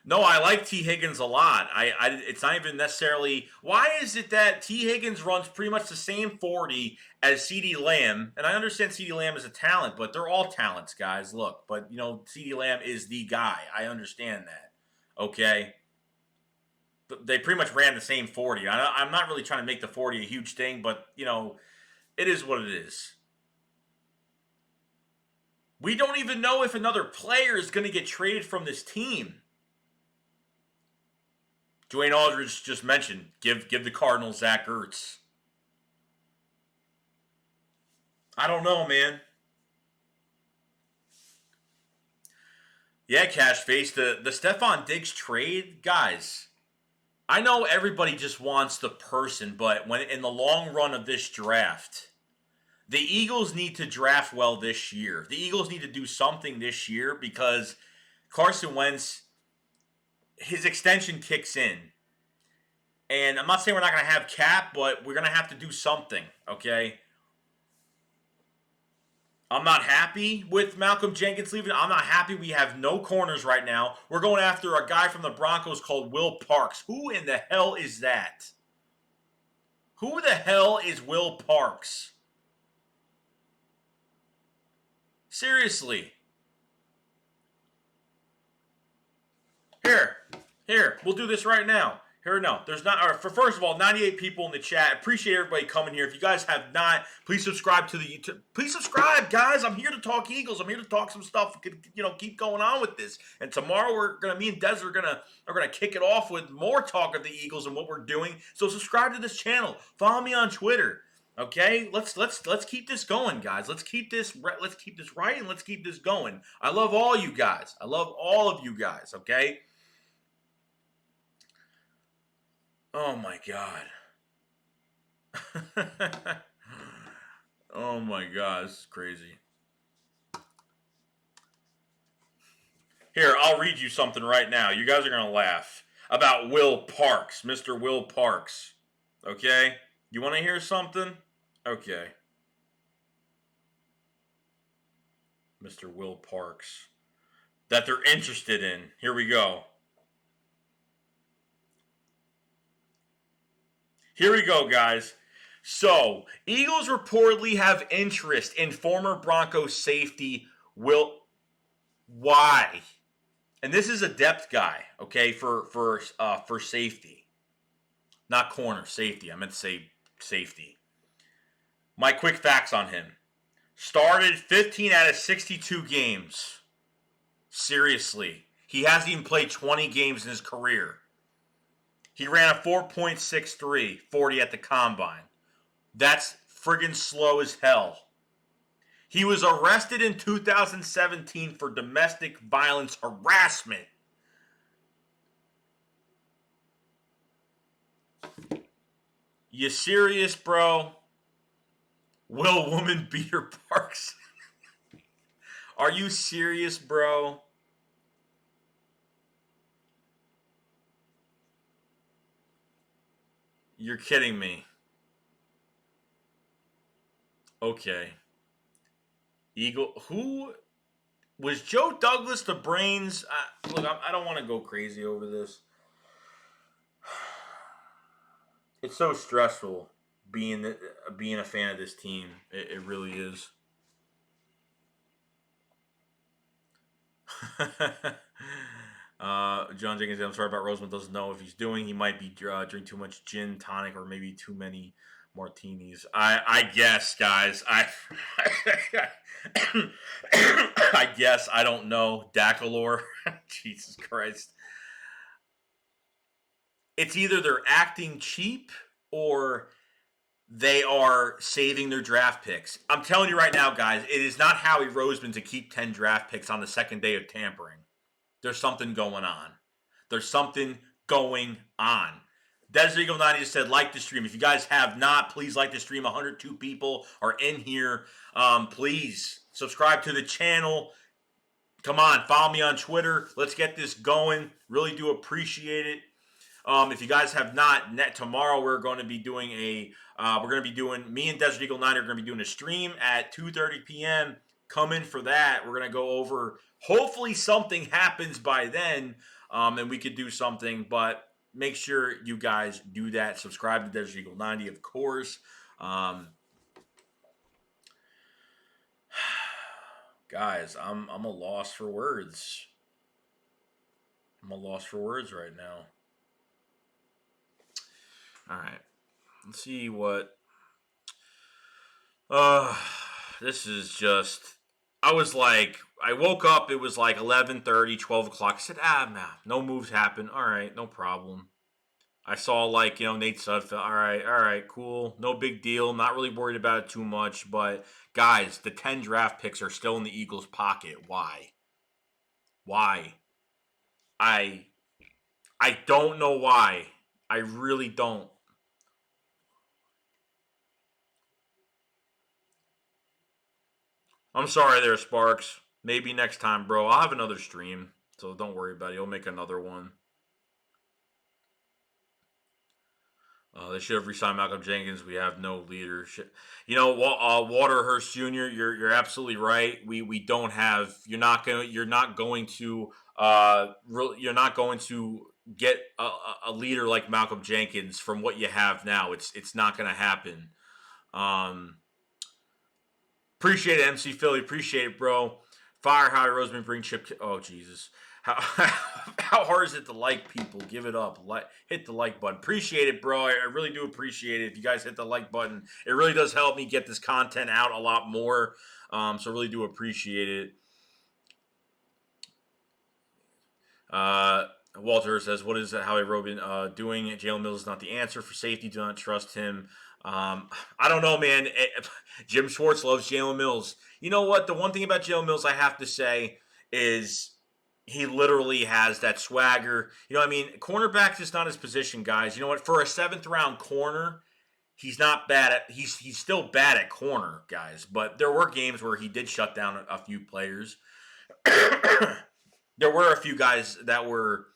No, I like T. Higgins a lot. It's not even necessarily. Why is it that T. Higgins runs pretty much the same 40 as CeeDee Lamb? And I understand CeeDee Lamb is a talent, but they're all talents, guys. Look, but CeeDee Lamb is the guy. I understand that. Okay. They pretty much ran the same 40. I'm not really trying to make the 40 a huge thing, but it is what it is. We don't even know if another player is going to get traded from this team. Dwayne Aldridge just mentioned, give the Cardinals Zach Ertz. I don't know, man. Yeah, Cash Face, the Stephon Diggs trade, guys. I know everybody just wants the person, but when in the long run of this draft, the Eagles need to draft well this year. The Eagles need to do something this year because Carson Wentz, his extension kicks in. And I'm not saying we're not going to have cap, but we're going to have to do something, okay? I'm not happy with Malcolm Jenkins leaving. I'm not happy we have no corners right now. We're going after a guy from the Broncos called Will Parks. Who in the hell is that? Who the hell is Will Parks? Seriously. Here, we'll do this right now. Here, no, there's not. For first of all, 98 people in the chat. Appreciate everybody coming here. If you guys have not, please subscribe to the YouTube. Please subscribe, guys. I'm here to talk Eagles. I'm here to talk some stuff. Keep going on with this. And tomorrow me and Des are gonna kick it off with more talk of the Eagles and what we're doing. So subscribe to this channel. Follow me on Twitter. Okay, let's keep this going, guys. Let's keep this right and let's keep this going. I love all you guys. I love all of you guys. Okay. Oh my God. Oh my God, this is crazy. Here, I'll read you something right now. You guys are going to laugh about Will Parks, Mr. Will Parks. Okay? You want to hear something? Okay. Mr. Will Parks. That they're interested in. Here we go. Here we go, guys. So, Eagles reportedly have interest in former Broncos safety Will. Why? And this is a depth guy, okay, for safety, not corner, safety. I meant to say safety. My quick facts on him: started 15 out of 62 games. Seriously, he hasn't even played 20 games in his career. He ran a 4.63 40 at the combine. That's friggin' slow as hell. He was arrested in 2017 for domestic violence harassment. You serious, bro? Will woman beat her Parks? Are you serious, bro? You're kidding me. Okay. Eagle. Who was Joe Douglas the brains? Look, I don't want to go crazy over this. It's so stressful being a fan of this team. It really is. John Jenkins, I'm sorry about Roseman. Doesn't know if he's doing. He might be drinking too much gin tonic or maybe too many martinis. I guess, guys. I guess I don't know. Dacalor. Jesus Christ. It's either they're acting cheap or they are saving their draft picks. I'm telling you right now, guys, it is not Howie Roseman to keep 10 draft picks on the second day of tampering. There's something going on. There's something going on. Desert Eagle 90 just said, like the stream. If you guys have not, please like the stream. 102 people are in here. Please subscribe to the channel. Come on, follow me on Twitter. Let's get this going. Really do appreciate it. If you guys have not, tomorrow we're going to be doing me and Desert Eagle 9 are going to be doing a stream at 2:30 p.m. Come in for that. We're going to go over, hopefully something happens by then, and we could do something, but make sure you guys do that. Subscribe to Desert Eagle 90, of course. Guys, I'm a loss for words. I'm a loss for words right now. All right. Let's see what. This is just. I woke up. It was like 11:30, 12 o'clock. I said, no moves happen. All right, no problem. I saw Nate Sudfeld. All right, cool. No big deal. Not really worried about it too much. But guys, the 10 draft picks are still in the Eagles' pocket. Why? I don't know why. I really don't. I'm sorry there, Sparks. Maybe next time, bro. I'll have another stream, so don't worry about it. You'll make another one. They should have re-signed Malcolm Jenkins. We have no leadership. Waterhurst Jr. You're absolutely right. We don't have. You're not going to get a leader like Malcolm Jenkins from what you have now. It's not going to happen. Appreciate it, MC Philly. Appreciate it, bro. Fire Howie Roseman, bring Chip. Oh, Jesus. How hard is it to like people? Give it up. Hit the like button. Appreciate it, bro. I really do appreciate it. If you guys hit the like button, it really does help me get this content out a lot more. So really do appreciate it. Walter says, what is Howie Roseman doing? Jalen Mills is not the answer for safety. Do not trust him. I don't know, man. Jim Schwartz loves Jalen Mills. You know what? The one thing about Jalen Mills I have to say is he literally has that swagger. You know what I mean? Cornerback is not his position, guys. You know what? For a 7th round corner, he's not bad at he's still bad at corner, guys. But there were games where he did shut down a few players. There were a few guys that were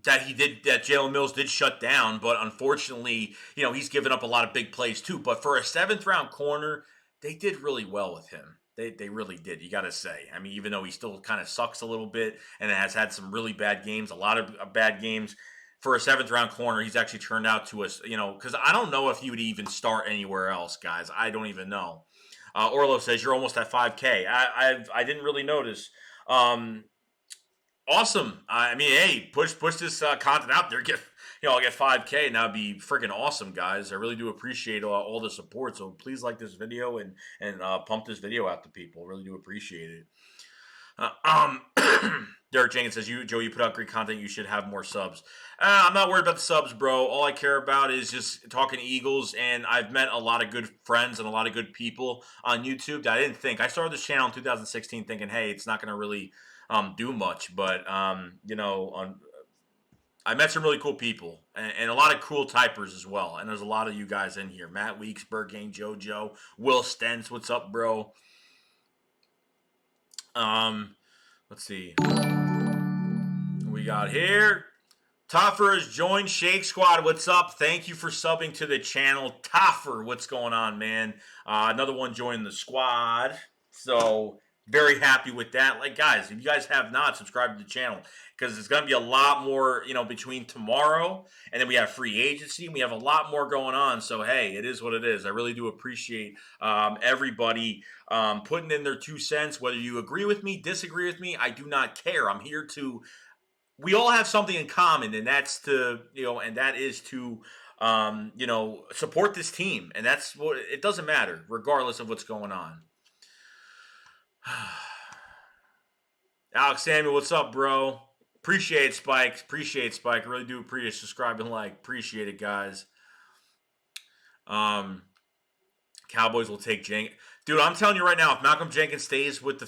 that Jalen Mills did shut down, but unfortunately, he's given up a lot of big plays too. But for a 7th round corner, they did really well with him. They really did. You got to say. I mean, even though he still kind of sucks a little bit and has had some really bad games, a lot of bad games. For a 7th round corner, he's actually turned out to us, because I don't know if he would even start anywhere else, guys. I don't even know. Orlo says you're almost at 5K. I didn't really notice. Um, awesome. I mean, hey, push this content out there. Get I'll get 5K, and that'd be freaking awesome, guys. I really do appreciate all the support. So please like this video and pump this video out to people. Really do appreciate it. Derek Jenkins says, Joe, you put out great content. You should have more subs. I'm not worried about the subs, bro. All I care about is just talking Eagles, and I've met a lot of good friends and a lot of good people on YouTube that I didn't think. I started this channel in 2016 thinking, hey, it's not going to really do much, but I met some really cool people and a lot of cool typers as well. And there's a lot of you guys in here. Matt Weeks, Bergane, JoJo, Will Stentz, what's up, bro? Let's see. We got here. Toffer has joined Shake Squad. What's up? Thank you for subbing to the channel. Toffer, what's going on, man? Another one joining the squad. So very happy with that. Like, guys, if you guys have not subscribed to the channel, because there's going to be a lot more, between tomorrow and then we have free agency. And we have a lot more going on. So, hey, it is what it is. I really do appreciate everybody putting in their 2 cents. Whether you agree with me, disagree with me, I do not care. I'm here to we all have something in common, and that's to support this team, and that's what it doesn't matter regardless of what's going on. Alex Samuel, what's up, bro? Appreciate it, Spike. Really do appreciate subscribe and like. Appreciate it, guys. Cowboys will take Jenkins. Dude, I'm telling you right now, if Malcolm Jenkins stays with the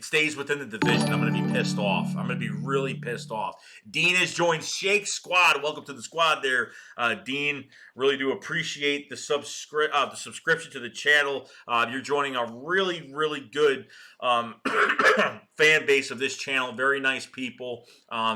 stays within the division, I'm going to be pissed off. I'm going to be really pissed off. Dean has joined Shake Squad. Welcome to the squad there, Dean. Really do appreciate the subscription to the channel. You're joining a really, really good fan base of this channel. Very nice people,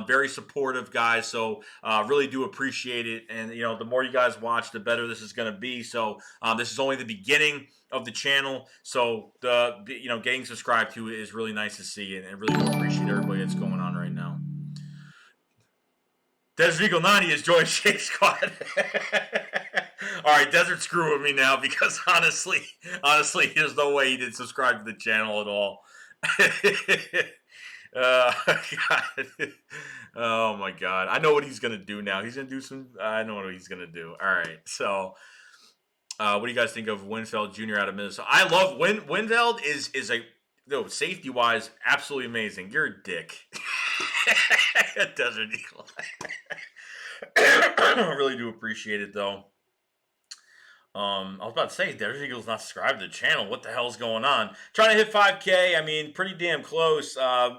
very supportive guys. So really do appreciate it. And the more you guys watch, the better this is going to be. So this is only the beginning of the channel, so getting subscribed to it is really nice to see, and I really do appreciate everybody that's going on right now. Desert Eagle 90 has joined Shake Squad. All right, Desert, screw with me now, because honestly, there's no way he did subscribe to the channel at all. God. Oh my God, I know what he's gonna do now. He's gonna do I know what he's gonna do. All right, so. What do you guys think of Winfield Jr. out of Minnesota? I love Winfield is a safety wise absolutely amazing. You're a dick. Desert Eagle. I really do appreciate it though. I was about to say Desert Eagle's not subscribed to the channel. What the hell's going on? Trying to hit 5K. I mean, pretty damn close. And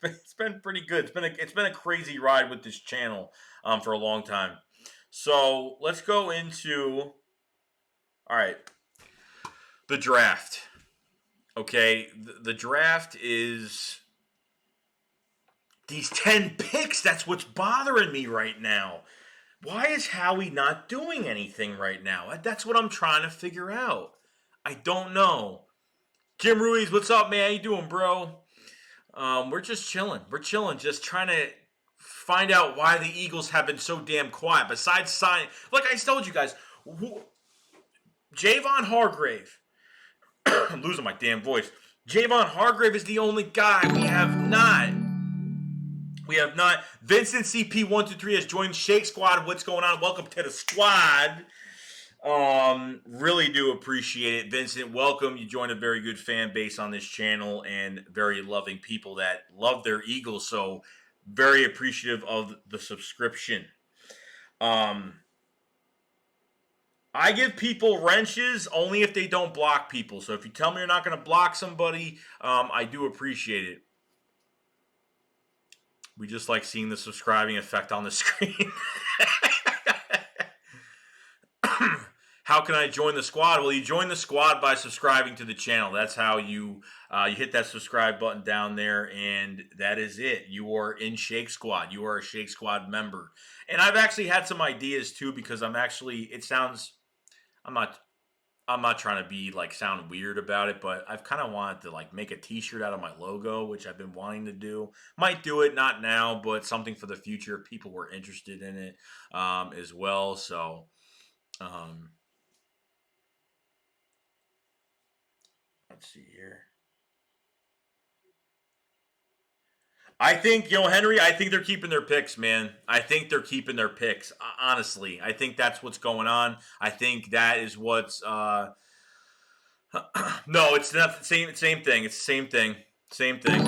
it's been pretty good. It's been a crazy ride with this channel for a long time. So let's go into. All right, the draft. Okay, the draft is these 10 picks. That's what's bothering me right now. Why is Howie not doing anything right now? That's what I'm trying to figure out. I don't know. Kim Ruiz, what's up, man? How you doing, bro? We're just chilling. Just trying to find out why the Eagles have been so damn quiet. Besides signing, like I told you guys, Javon Hargrave. I'm losing my damn voice. Javon Hargrave is the only guy we have not. Vincent CP123 has joined Shake Squad. What's going on? Welcome to the squad. Really do appreciate it, Vincent. Welcome. You joined a very good fan base on this channel and very loving people that love their Eagles. So very appreciative of the subscription. I give people wrenches only if they don't block people. So if you tell me you're not going to block somebody, I do appreciate it. We just like seeing the subscribing effect on the screen. How can I join the squad? Well, you join the squad by subscribing to the channel. That's how you hit that subscribe button down there, and that is it. You are in Shake Squad. You are a Shake Squad member. And I've actually had some ideas too, because I'm not trying to be sound weird about it, but I've kind of wanted to make a t-shirt out of my logo, which I've been wanting to do. Might do it, not now, but something for the future. People were interested in it as well. So Let's see here. I think, Henry, I think they're keeping their picks, man. I think they're keeping their picks. Honestly, I think that's what's going on. I think that is what's. No, it's not the same thing. It's the same thing. Same thing.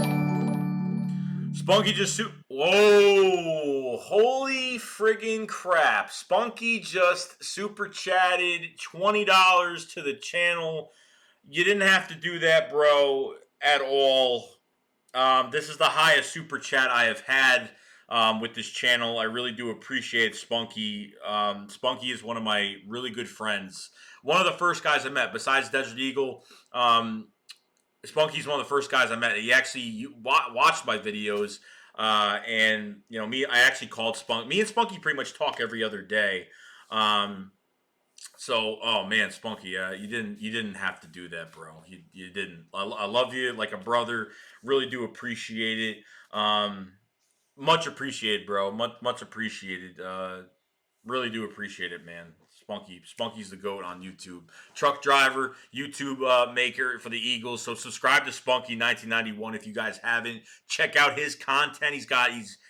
Spunky just whoa! Holy friggin' crap! Spunky just super chatted $20 to the channel. You didn't have to do that, bro, at all. This is the highest super chat I have had with this channel. I really do appreciate Spunky. Spunky is one of my really good friends. One of the first guys I met, besides Desert Eagle. Spunky's one of the first guys I met. He actually watched my videos, and I actually called Spunky. Me and Spunky pretty much talk every other day. So, oh man, Spunky, you didn't have to do that, bro. You didn't. I love you like a brother. Really do appreciate it. Much appreciated, bro. Much appreciated. Really do appreciate it, man. Spunky's the GOAT on YouTube. Truck driver, YouTube maker for the Eagles. So subscribe to Spunky 1991 if you guys haven't. Check out his content.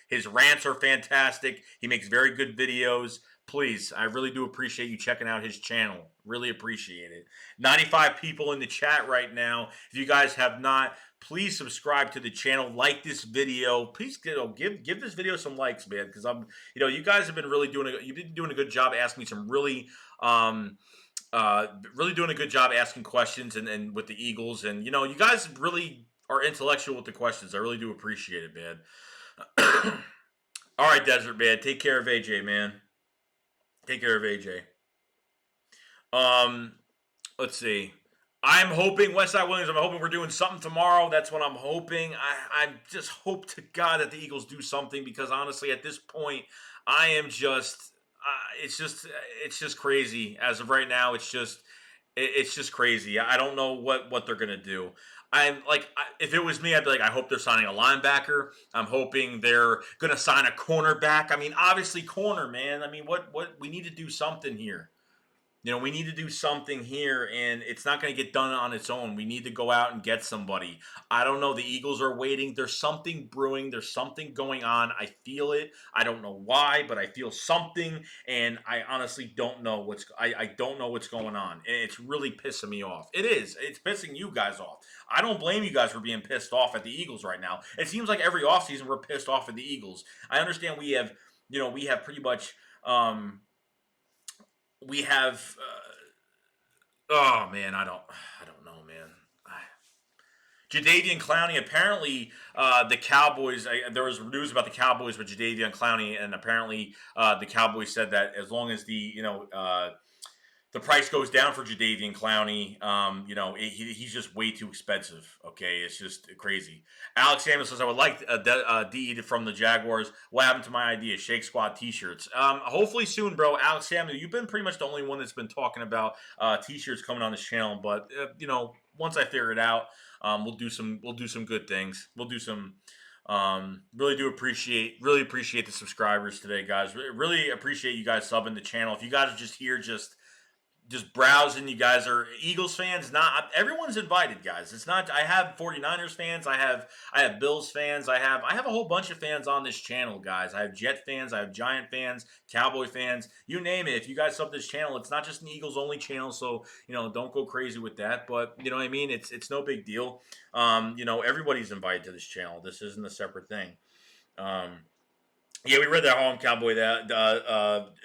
His rants are fantastic. He makes very good videos. Please, I really do appreciate you checking out his channel. Really appreciate it. 95 people in the chat right now. If you guys have not, please subscribe to the channel. Like this video. Please give this video some likes, man, because you guys have been you've been doing a good job asking me some really really doing a good job asking questions and with the Eagles, and you guys really are intellectual with the questions. I really do appreciate it, man. All right, Desert Man, take care of AJ, man. Take care of AJ. Let's see. I'm hoping Westside Williams. I'm hoping we're doing something tomorrow. That's what I'm hoping. I just hope to God that the Eagles do something, because honestly, at this point, I am just. It's just crazy. As of right now, it's just crazy. I don't know what they're gonna do. I'm like, if it was me, I'd be like, I hope they're signing a linebacker. I'm hoping they're gonna sign a cornerback. I mean, obviously, corner, man. I mean, what we need to do something here. We need to do something here, and it's not going to get done on its own. We need to go out and get somebody. I don't know. The Eagles are waiting. There's something brewing. There's something going on. I feel it. I don't know why, but I feel something, and I honestly don't know I don't know what's going on. And it's really pissing me off. It is. It's pissing you guys off. I don't blame you guys for being pissed off at the Eagles right now. It seems like every offseason we're pissed off at the Eagles. I understand we have pretty much we have oh man, I don't know, man. Jadeveon Clowney, apparently the Cowboys, there was news about the Cowboys with Jadeveon Clowney, and apparently the Cowboys said that as long as the price goes down for Jadeveon Clowney, he's just way too expensive. Okay, it's just crazy. Alex Samuel says, I would like D from the Jaguars. What happened to my idea? Shake Squad t-shirts. Hopefully soon, bro. Alex Samuel, you've been pretty much the only one that's been talking about t-shirts coming on this channel. But once I figure it out, we'll do some good things. We'll do some. Really appreciate the subscribers today, guys. Really appreciate you guys subbing the channel. If you guys are just here, just browsing, you guys are Eagles fans. Not everyone's invited, guys. It's not. I have 49ers fans. I have Bills fans. I have a whole bunch of fans on this channel, guys. I have Jet fans. I have Giant fans, Cowboy fans. You name it. If you guys sub this channel, it's not just an Eagles only channel. So don't go crazy with that. But you know what I mean. It's no big deal. Everybody's invited to this channel. This isn't a separate thing. Yeah, we read that home Cowboy that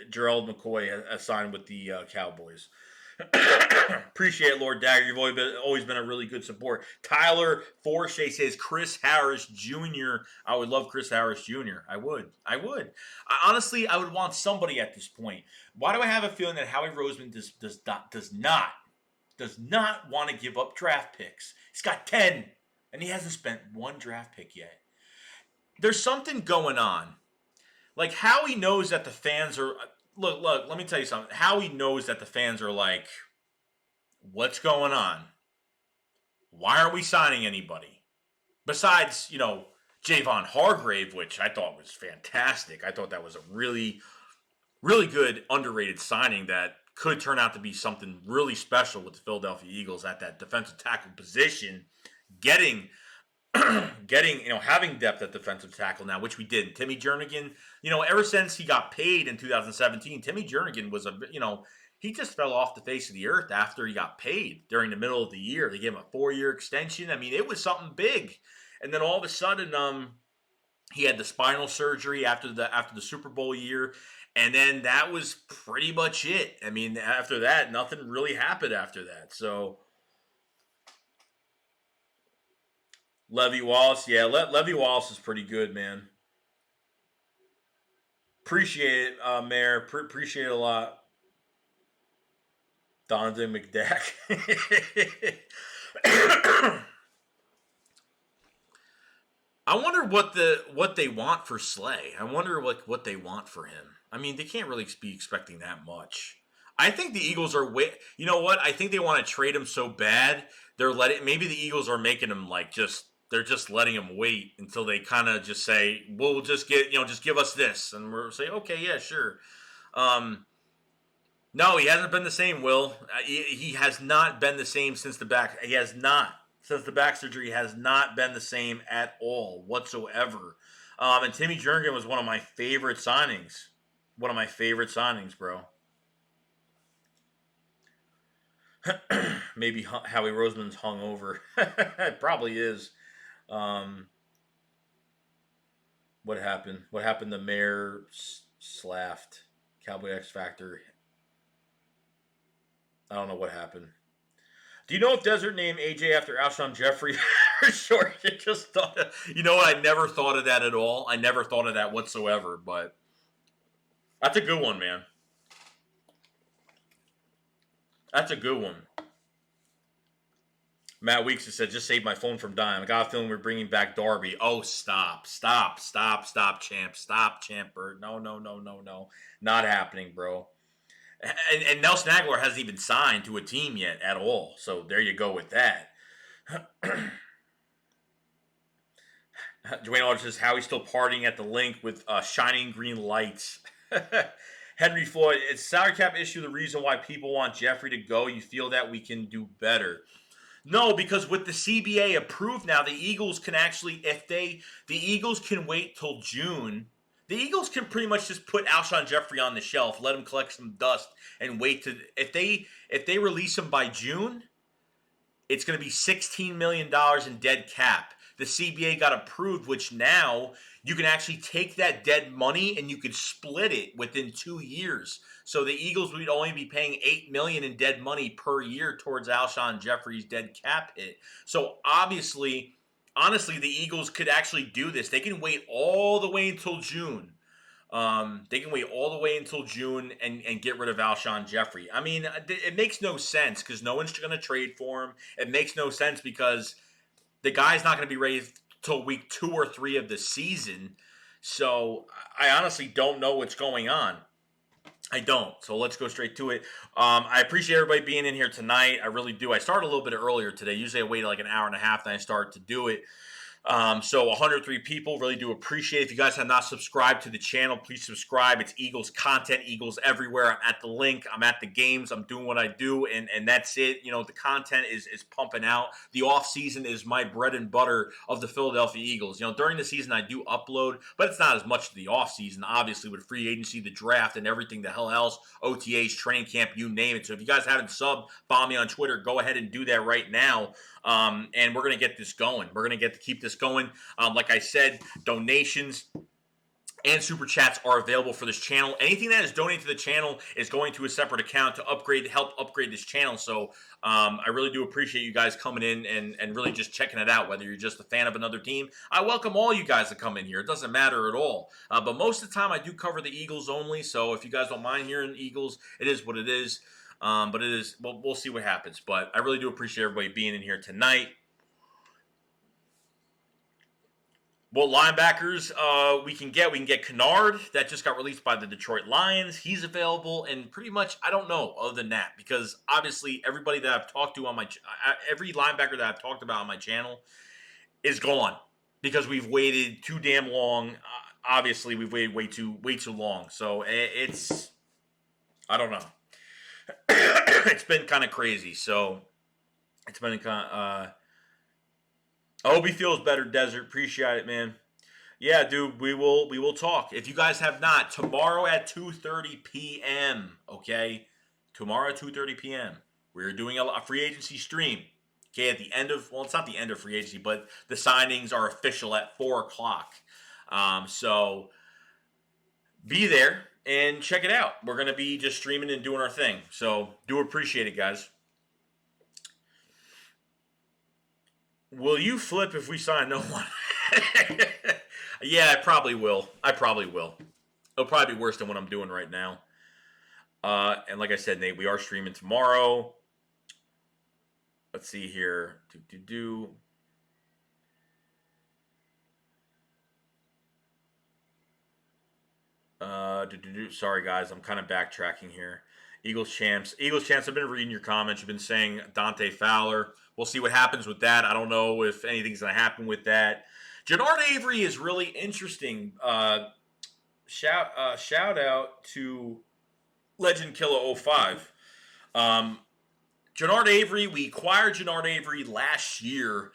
Gerald McCoy has signed with the Cowboys. Appreciate it, Lord Dagger. You've always been a really good support. Tyler Forshay says Chris Harris Jr. I would love Chris Harris Jr. I would. Honestly, I would want somebody at this point. Why do I have a feeling that Howie Roseman does not want to give up draft picks? He's got 10, and he hasn't spent one draft pick yet. There's something going on. Like, Howie knows that the fans are... Look, let me tell you something. Howie knows that the fans are like, what's going on? Why aren't we signing anybody? Besides, Javon Hargrave, which I thought was fantastic. I thought that was a really, really good, underrated signing that could turn out to be something really special with the Philadelphia Eagles at that defensive tackle position, getting having depth at defensive tackle now, which we did. Timmy Jernigan, ever since he got paid in 2017, Timmy Jernigan was he just fell off the face of the earth after he got paid during the middle of the year. They gave him a 4-year extension. I mean, it was something big. And then all of a sudden, he had the spinal surgery after the Super Bowl year, and then that was pretty much it. I mean, after that, nothing really happened after that. So Levy Wallace, yeah, Levy Wallace is pretty good, man. Appreciate it, Mayor. Appreciate it a lot. Donovan McDack. I wonder what they want for Slay. I wonder what they want for him. I mean, they can't really be expecting that much. I think the Eagles are You know what? I think they want to trade him so bad. Maybe the Eagles are making him they're just letting him wait until they kind of just say, "We'll just just give us this," and we're saying, "Okay, yeah, sure." No, he hasn't been the same. Will he has not been the same since the back? He has not. Since the back surgery has not been the same at all whatsoever. And Timmy Jernigan was one of my favorite signings. One of my favorite signings, bro. Maybe Howie Roseman's hungover. It probably is. What happened? What happened to Mayor Slaft? Cowboy X Factor. I don't know what happened. Do you know if Desert named AJ after Alshon Jeffrey? Sure, you just thought. What? I never thought of that at all. I never thought of that whatsoever. But that's a good one, man. That's a good one. Matt Weeks has said, "Just saved my phone from dying. I got a feeling we're bringing back Darby." Oh, stop, champ, Bird. No, not happening, bro. And Nelson Aguilar hasn't even signed to a team yet at all. So there you go with that. Dwayne Aldridge says, Howie's still partying at the link with shining green lights. Henry Floyd, it's salary cap issue the reason why people want Jeffrey to go? You feel that we can do better? No, because with the CBA approved now, the Eagles can actually, the Eagles can wait till June. The Eagles can pretty much just put Alshon Jeffrey on the shelf, let him collect some dust, and wait to if they release him by June, it's going to be $16 million in dead cap. The CBA got approved, which now you can actually take that dead money and you could split it within 2 years. So the Eagles would only be paying $8 million in dead money per year towards Alshon Jeffrey's dead cap hit. So honestly, the Eagles could actually do this. They can wait all the way until June. They can wait all the way until June and get rid of Alshon Jeffrey. I mean, it makes no sense because no one's going to trade for him. It makes no sense because the guy's not going to be ready till week 2 or 3 of the season. So I honestly don't know what's going on. I don't. So let's go straight to it. I appreciate everybody being in here tonight. I really do. I started a little bit earlier today. Usually I wait like an hour and a half, then I start to do it. So 103 people, really do appreciate it. If you guys have not subscribed to the channel, please subscribe. It's Eagles content, Eagles everywhere. I'm at the link, I'm at the games, I'm doing what I do, and that's it. The content is pumping out. The off season is my bread and butter of the Philadelphia Eagles. During the season I do upload, but it's not as much of the off season, obviously, with free agency, the draft, and everything the hell else, OTAs, training camp, you name it. So if you guys haven't subbed, follow me on Twitter, go ahead and do that right now. And we're going to get this going. We're going to keep this going. Like I said, donations and super chats are available for this channel. Anything that is donated to the channel is going to a separate account to help upgrade this channel. So I really do appreciate you guys coming in and really just checking it out, whether you're just a fan of another team. I welcome all you guys to come in here. It doesn't matter at all. But most of the time I do cover the Eagles only. So if you guys don't mind hearing Eagles, it is what it is. But it is, we'll see what happens. But I really do appreciate everybody being in here tonight. What linebackers we can get? We can get Kennard. That just got released by the Detroit Lions. He's available, and pretty much I don't know other than that because obviously everybody that I've talked to on every linebacker that I've talked about on my channel is gone because we've waited too damn long. Obviously, we've waited way too long. So it's I don't know. It's been kind of crazy. So it's been kind of. I hope he feels better, Desert. Appreciate it, man. Yeah, dude, we will talk. If you guys have not, tomorrow at 2:30 p.m. Okay, tomorrow at 2:30 p.m. We're doing a free agency stream. Okay, at the end of it's not the end of free agency, but the signings are official at 4 o'clock. So be there and check it out. We're gonna be just streaming and doing our thing. So do appreciate it, guys. Will you flip if we sign no one? Yeah, I probably will. I probably will. It'll probably be worse than what I'm doing right now. And like I said, Nate, we are streaming tomorrow. Let's see here. Sorry, guys, I'm kind of backtracking here. Eagles champs. Eagles champs. I've been reading your comments. You've been saying Dante Fowler. We'll see what happens with that. I don't know if anything's going to happen with that. Jannard Avery is really interesting. Shout out to Legend Killer oh 05. Jannard Avery, we acquired Jannard Avery last year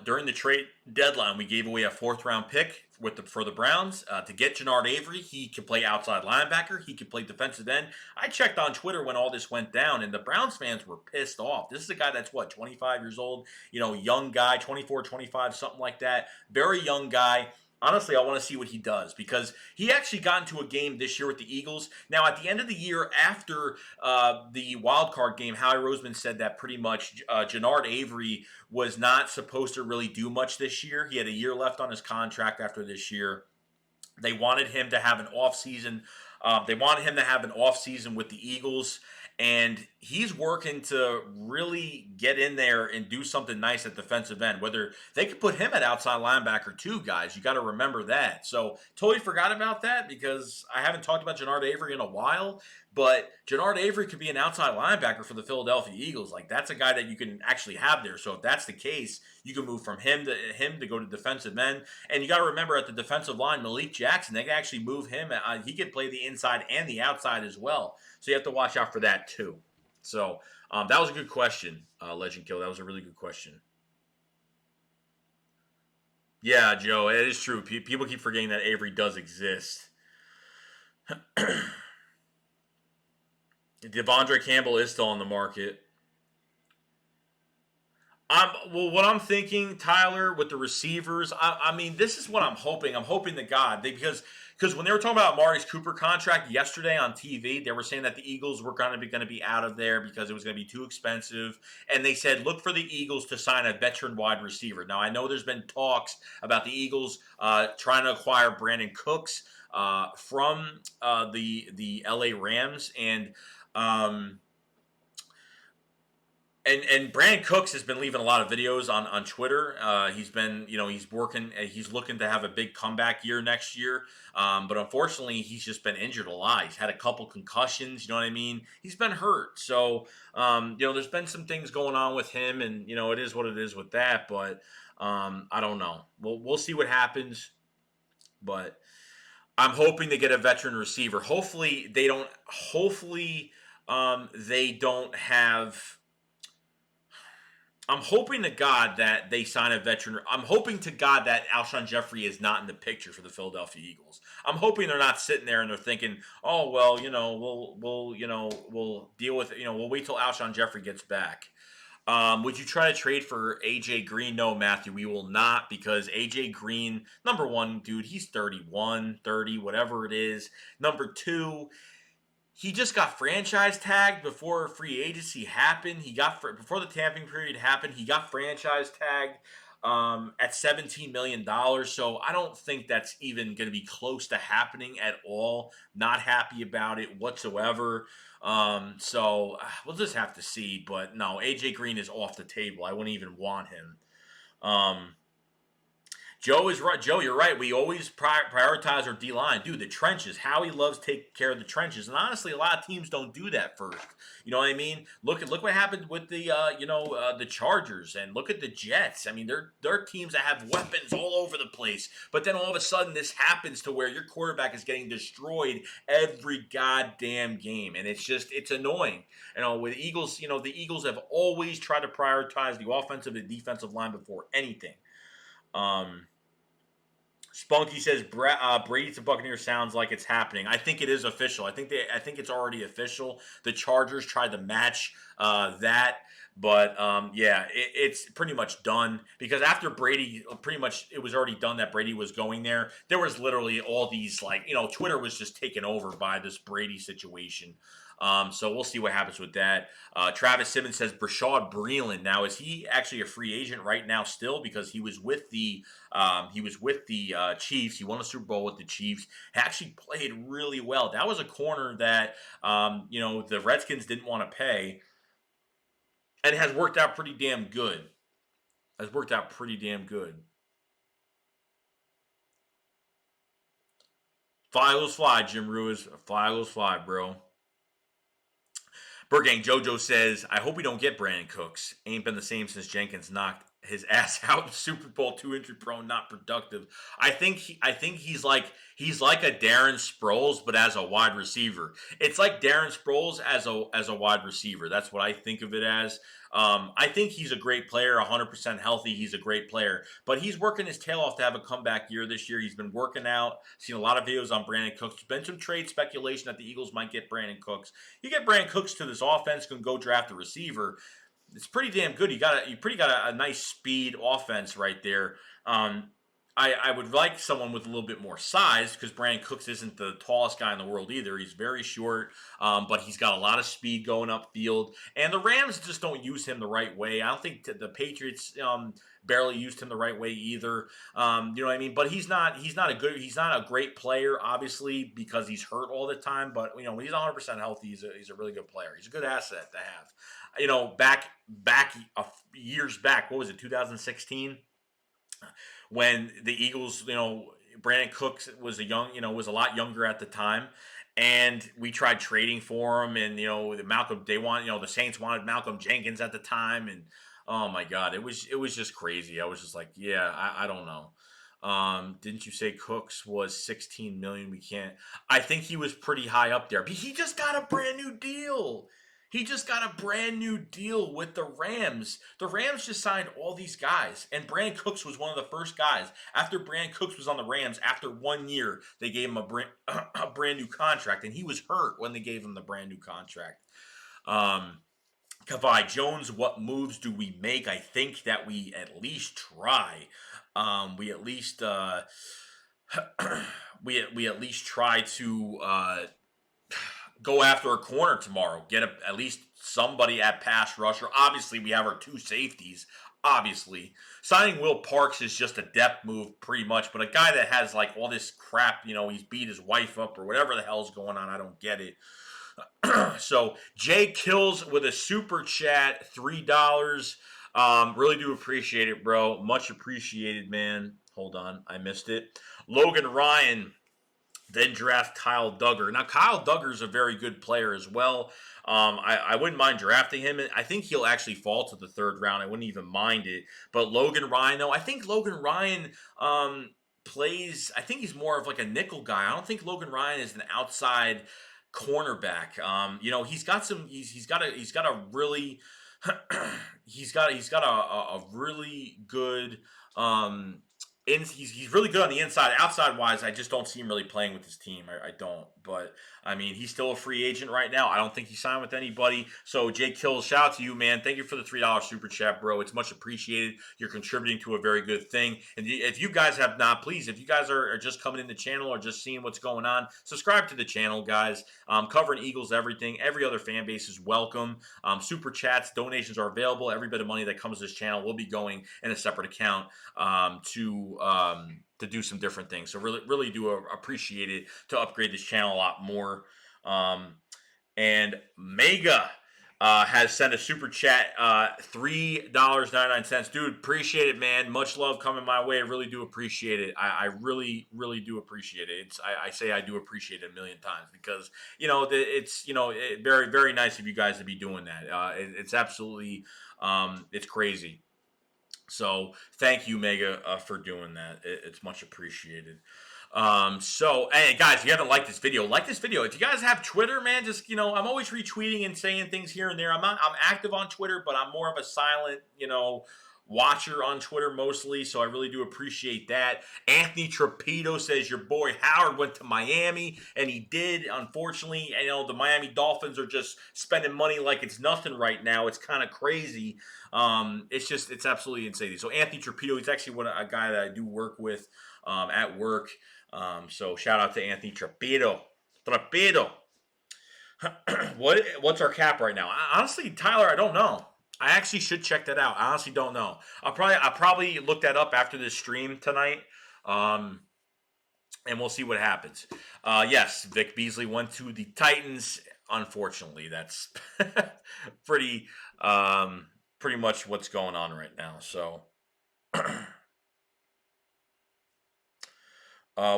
during the trade deadline. We gave away a fourth-round pick for the Browns to get Jannard Avery. He can play outside linebacker. He can play defensive end. I checked on Twitter when all this went down, and the Browns fans were pissed off. This is a guy that's, 25 years old? Young guy, 24, 25, something like that. Very young guy. Honestly, I want to see what he does because he actually got into a game this year with the Eagles. Now, at the end of the year, after the wild card game, Howie Roseman said that pretty much Jannard Avery was not supposed to really do much this year. He had a year left on his contract after this year. They wanted him to have an off season. They wanted him to have an off season with the Eagles, and he's working to really get in there and do something nice at defensive end. Whether they could put him at outside linebacker too, guys, you got to remember that. So totally forgot about that because I haven't talked about Jannard Avery in a while. But Jannard Avery could be an outside linebacker for the Philadelphia Eagles. Like that's a guy that you can actually have there. So if that's the case, you can move from him to go to defensive end. And you got to remember at the defensive line, Malik Jackson, they can actually move him. He can play the inside and the outside as well. So you have to watch out for that too. So that was a good question, Legend Kill. That was a really good question. Yeah, Joe, it is true. People keep forgetting that Avery does exist. Devondre Campbell is still on the market. What I'm thinking, Tyler, with the receivers, I mean, this is what I'm hoping. I'm hoping to God because when they were talking about Amari's Cooper contract yesterday on TV, they were saying that the Eagles were going to be out of there because it was going to be too expensive, and they said look for the Eagles to sign a veteran wide receiver. Now I know there's been talks about the Eagles trying to acquire Brandon Cooks from the LA Rams and. And Brandon Cooks has been leaving a lot of videos on Twitter. He's been, he's working, he's looking to have a big comeback year next year. But unfortunately, he's just been injured a lot. He's had a couple concussions, you know what I mean? He's been hurt. So, there's been some things going on with him, and, it is what it is with that. But I don't know. We'll see what happens. But I'm hoping to get a veteran receiver. Hopefully, they don't. Hopefully, they don't have. I'm hoping to God that they sign a veteran. I'm hoping to God that Alshon Jeffrey is not in the picture for the Philadelphia Eagles. I'm hoping they're not sitting there and they're thinking, "Oh well, we'll deal with it. We'll wait till Alshon Jeffrey gets back." Would you try to trade for AJ Green? No, Matthew, we will not because AJ Green, number one, dude, he's 31, 30, whatever it is. Number two, he just got franchise tagged before free agency happened. Before the tampering period happened, he got franchise tagged at $17 million. So I don't think that's even going to be close to happening at all. Not happy about it whatsoever. So we'll just have to see. But no, AJ Green is off the table. I wouldn't even want him. Um, Joe is right. Joe, you're right. We always prioritize our D line, dude. The trenches. Howie loves taking care of the trenches, and honestly, a lot of teams don't do that first. You know what I mean? Look what happened with the the Chargers, and look at the Jets. I mean, they're teams that have weapons all over the place, but then all of a sudden this happens to where your quarterback is getting destroyed every goddamn game, and it's annoying. With Eagles, the Eagles have always tried to prioritize the offensive and defensive line before anything. Um, Spunky says Brady to Buccaneers sounds like it's happening. I think it is official. I think it's already official. The Chargers tried to match that, but yeah, it's pretty much done because after Brady, pretty much it was already done that Brady was going there. There was literally all these Twitter was just taken over by this Brady situation. So we'll see what happens with that. Travis Simmons says Brashad Breeland. Now, is he actually a free agent right now still? Because he was with the Chiefs. He won a Super Bowl with the Chiefs. He actually played really well. That was a corner that the Redskins didn't want to pay, and has worked out pretty damn good. Has worked out pretty damn good. Fly Eagles fly, Jim Ruiz. Fly Eagles fly, bro. Burgang Jojo says, I hope we don't get Brandon Cooks. Ain't been the same since Jenkins knocked his ass out. Super Bowl, too injury prone, not productive. I think he's like a Darren Sproles, but as a wide receiver. It's like Darren Sproles as a wide receiver. That's what I think of it as. I think he's a great player, 100% healthy. He's a great player, but he's working his tail off to have a comeback year this year. He's been working out. Seen a lot of videos on Brandon Cooks. There's been some trade speculation that the Eagles might get Brandon Cooks. You get Brandon Cooks to this offense, can go draft a receiver. It's pretty damn good. You got a nice speed offense right there. I would like someone with a little bit more size because Brandon Cooks isn't the tallest guy in the world either. He's very short, but he's got a lot of speed going upfield. And the Rams just don't use him the right way. I don't think the Patriots barely used him the right way either. You know what I mean? But he's not a great player, obviously, because he's hurt all the time. But when he's 100% healthy, he's a really good player. He's a good asset to have. Back years back, what was it, 2016? When the Eagles, Brandon Cooks was was a lot younger at the time, and we tried trading for him, and the Saints wanted Malcolm Jenkins at the time, and oh my God, it was just crazy. I was just like, yeah, I don't know. Didn't you say Cooks was 16 million? We can't. I think he was pretty high up there, but he just got a brand new deal. He just got a brand new deal with the Rams. The Rams just signed all these guys, and Brandon Cooks was one of the first guys. After Brandon Cooks was on the Rams, after 1 year, they gave him a brand new contract, and he was hurt when they gave him the brand new contract. Kavai Jones, what moves do we make? I think that we at least try. We at least we at least try to go after a corner tomorrow. Get at least somebody at pass rusher. Obviously, we have our two safeties. Obviously, signing Will Parks is just a depth move, pretty much. But a guy that has like all this crap, he's beat his wife up or whatever the hell's going on. I don't get it. So Jay Kills with a super chat, $3. Really do appreciate it, bro. Much appreciated, man. Hold on, I missed it. Logan Ryan then draft Kyle Duggar. Now, Kyle Duggar is a very good player as well. I wouldn't mind drafting him. I think he'll actually fall to the third round. I wouldn't even mind it. But Logan Ryan, though, I think Logan Ryan plays. I think he's more of like a nickel guy. I don't think Logan Ryan is an outside cornerback. He's got some. He's got a really. he's got a really good. He's really good on the inside. Outside wise, I just don't see him really playing with his team. I don't. But I mean, he's still a free agent right now. I don't think he signed with anybody. So Jake Kills, shout out to you, man. Thank you for the $3 super chat, bro. It's much appreciated. You're contributing to a very good thing. And if you guys have not, please, if you guys are just coming in the channel or just seeing what's going on, subscribe to the channel, guys. Covering Eagles, everything. Every other fan base is welcome. Super chats, donations are available. Every bit of money that comes to this channel will be going in a separate account to do some different things. So really do appreciate it to upgrade this channel a lot more. And Mega has sent a super chat, $3.99. Dude, appreciate it, man. Much love coming my way. I really do appreciate it. I really, really do appreciate it. I say I do appreciate it a million times because it's very, very nice of you guys to be doing that. It's absolutely it's crazy. So thank you, Mega, for doing that. It's much appreciated. So hey guys, if you haven't liked this video, like this video. If you guys have Twitter, man, just I'm always retweeting and saying things here and there. I'm active on Twitter, but I'm more of a silent, watcher on Twitter mostly. So I really do appreciate that. Anthony Trapedo says your boy Howard went to Miami, and he did. Unfortunately, the Miami Dolphins are just spending money like it's nothing right now. It's kind of crazy. It's absolutely insane. So Anthony Trapedo, he's actually a guy that I do work with at work. So shout out to Anthony Trapedo. Trapedo. What's our cap right now? Honestly, Tyler, I don't know. I actually should check that out. I honestly don't know. I'll probably look that up after this stream tonight. And we'll see what happens. Yes, Vic Beasley went to the Titans. Unfortunately, that's pretty much what's going on right now. So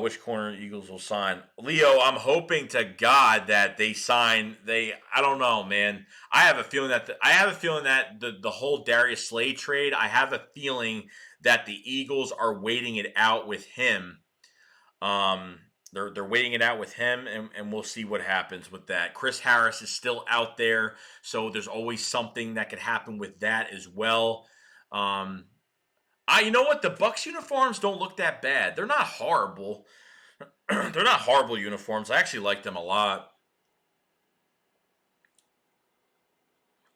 which corner Eagles will sign? Leo, I'm hoping to God that they sign. I don't know, man. I have a feeling that the whole Darius Slade trade. I have a feeling that the Eagles are waiting it out with him. They're waiting it out with him, and we'll see what happens with that. Chris Harris is still out there, so there's always something that could happen with that as well. You know what? The Bucks uniforms don't look that bad. They're not horrible. They're not horrible uniforms. I actually like them a lot.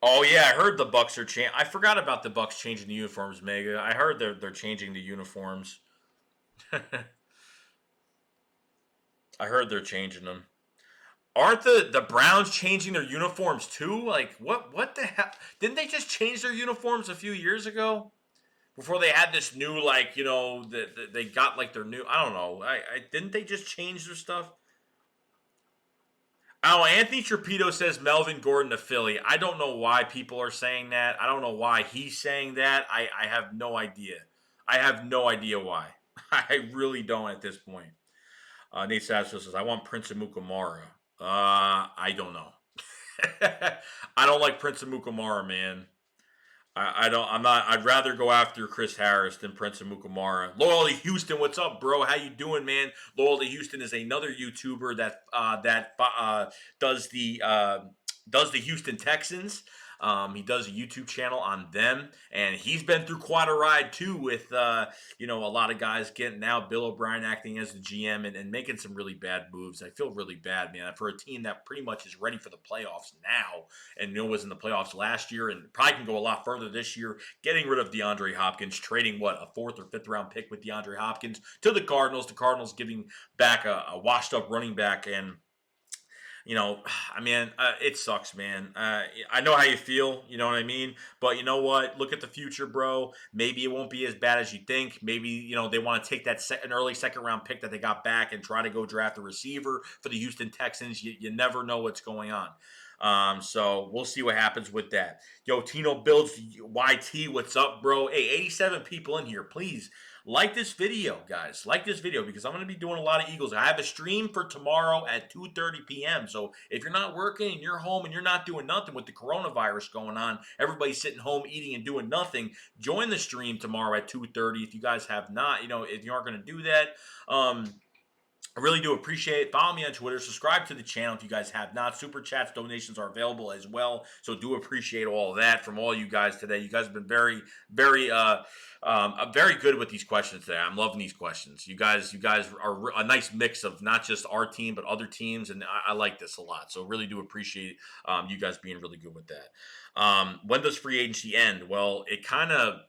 Oh yeah, I heard the Bucks are changing. I forgot about the Bucks changing the uniforms, Mega. I heard they're changing the uniforms. I heard they're changing them. Aren't the Browns changing their uniforms too? Like what the hell? Didn't they just change their uniforms a few years ago? Before they had this new, they got like their new. I don't know. I didn't they just change their stuff? Oh, Anthony Trapedo says Melvin Gordon to Philly. I don't know why people are saying that. I don't know why he's saying that. I have no idea. I have no idea why. I really don't at this point. Nate Sasso says, I want Prince of Mukamara. I don't know. I don't like Prince of Mukamara, man. I don't. I'm not. I'd rather go after Chris Harris than Prince of Mukamara. Loyalty Houston, what's up, bro? How you doing, man? Loyalty Houston is another YouTuber that does the Houston Texans. He does a YouTube channel on them, and he's been through quite a ride too with a lot of guys getting now Bill O'Brien acting as the GM and making some really bad moves. I feel really bad, man, for a team that pretty much is ready for the playoffs now and was in the playoffs last year and probably can go a lot further this year. Getting rid of DeAndre Hopkins, trading a 4th or 5th round pick with DeAndre Hopkins to the Cardinals. The Cardinals giving back a washed up running back and. It sucks, man. I know how you feel, you know what I mean? But you know what? Look at the future, bro. Maybe it won't be as bad as you think. Maybe, they want to take an early 2nd round pick that they got back and try to go draft a receiver for the Houston Texans. You never know what's going on. So we'll see what happens with that. Yo, Tino Builds YT, what's up, bro? Hey, 87 people in here. Please like this video, guys. Like this video because I'm going to be doing a lot of Eagles. I have a stream for tomorrow at 2:30 p.m. So if you're not working and you're home and you're not doing nothing with the coronavirus going on, everybody's sitting home eating and doing nothing, join the stream tomorrow at 2:30. If you guys have not, if you aren't going to do that, I really do appreciate it. Follow me on Twitter. Subscribe to the channel if you guys have not. Super chats, donations are available as well. So do appreciate all of that from all you guys today. You guys have been very, very, very good with these questions today. I'm loving these questions. You guys are a nice mix of not just our team but other teams, and I like this a lot. So really do appreciate you guys being really good with that. When does free agency end? Well, it kind of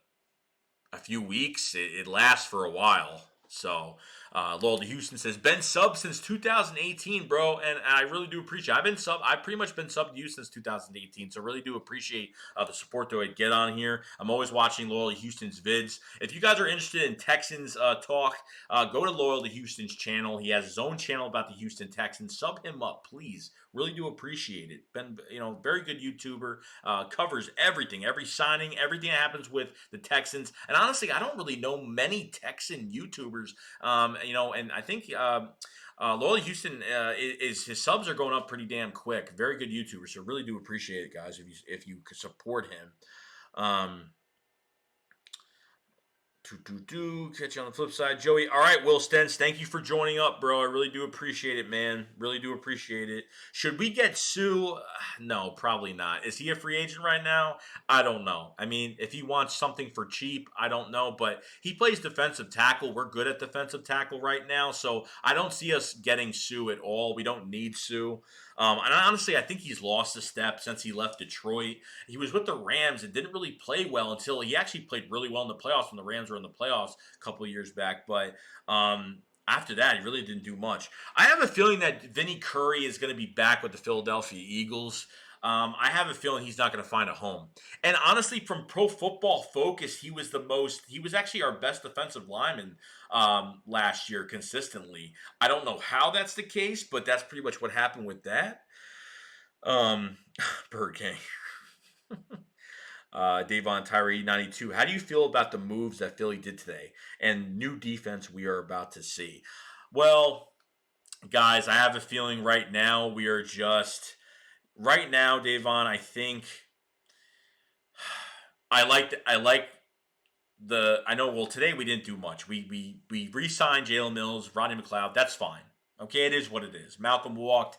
a few weeks. It lasts for a while. So Loyal to Houston says, been sub since 2018, bro, and I really do appreciate it. I've pretty much been subbed to you since 2018, so really do appreciate the support that I get on here. I'm always watching Loyal to Houston's vids. If you guys are interested in Texans talk, go to Loyal to Houston's channel. He has his own channel about the Houston Texans. Sub him up, please. Really do appreciate it. Been, very good YouTuber. Covers everything, every signing, everything that happens with the Texans. And honestly, I don't really know many Texan YouTubers. And I think Loyal Houston is his subs are going up pretty damn quick. Very good YouTuber. So really do appreciate it, guys. If you could support him. Catch you on the flip side, Joey. All right, Will Stens, thank you for joining up, bro. I really do appreciate it, man. Really do appreciate it. Should we get Sue? No, probably not. Is he a free agent right now? I don't know. I mean, if he wants something for cheap, I don't know. But he plays defensive tackle. We're good at defensive tackle right now, so I don't see us getting Sue at all. We don't need Sue. And honestly, I think he's lost a step since he left Detroit. He was with the Rams and didn't really play well until he actually played really well in the playoffs when the Rams were in the playoffs a couple of years back. But after that, he really didn't do much. I have a feeling that Vinny Curry is going to be back with the Philadelphia Eagles. I have a feeling he's not going to find a home. And honestly, from Pro Football Focus, he was actually our best defensive lineman last year consistently. I don't know how that's the case, but that's pretty much what happened with that. Bird King. Davon Tyree 92. How do you feel about the moves that Philly did today and new defense we are about to see? Well, guys, I have a feeling right now we are just right now, Davon. I think I know. Well, today we didn't do much. We re-signed Jalen Mills, Rodney McLeod. That's fine. Okay, it is what it is. Malcolm walked.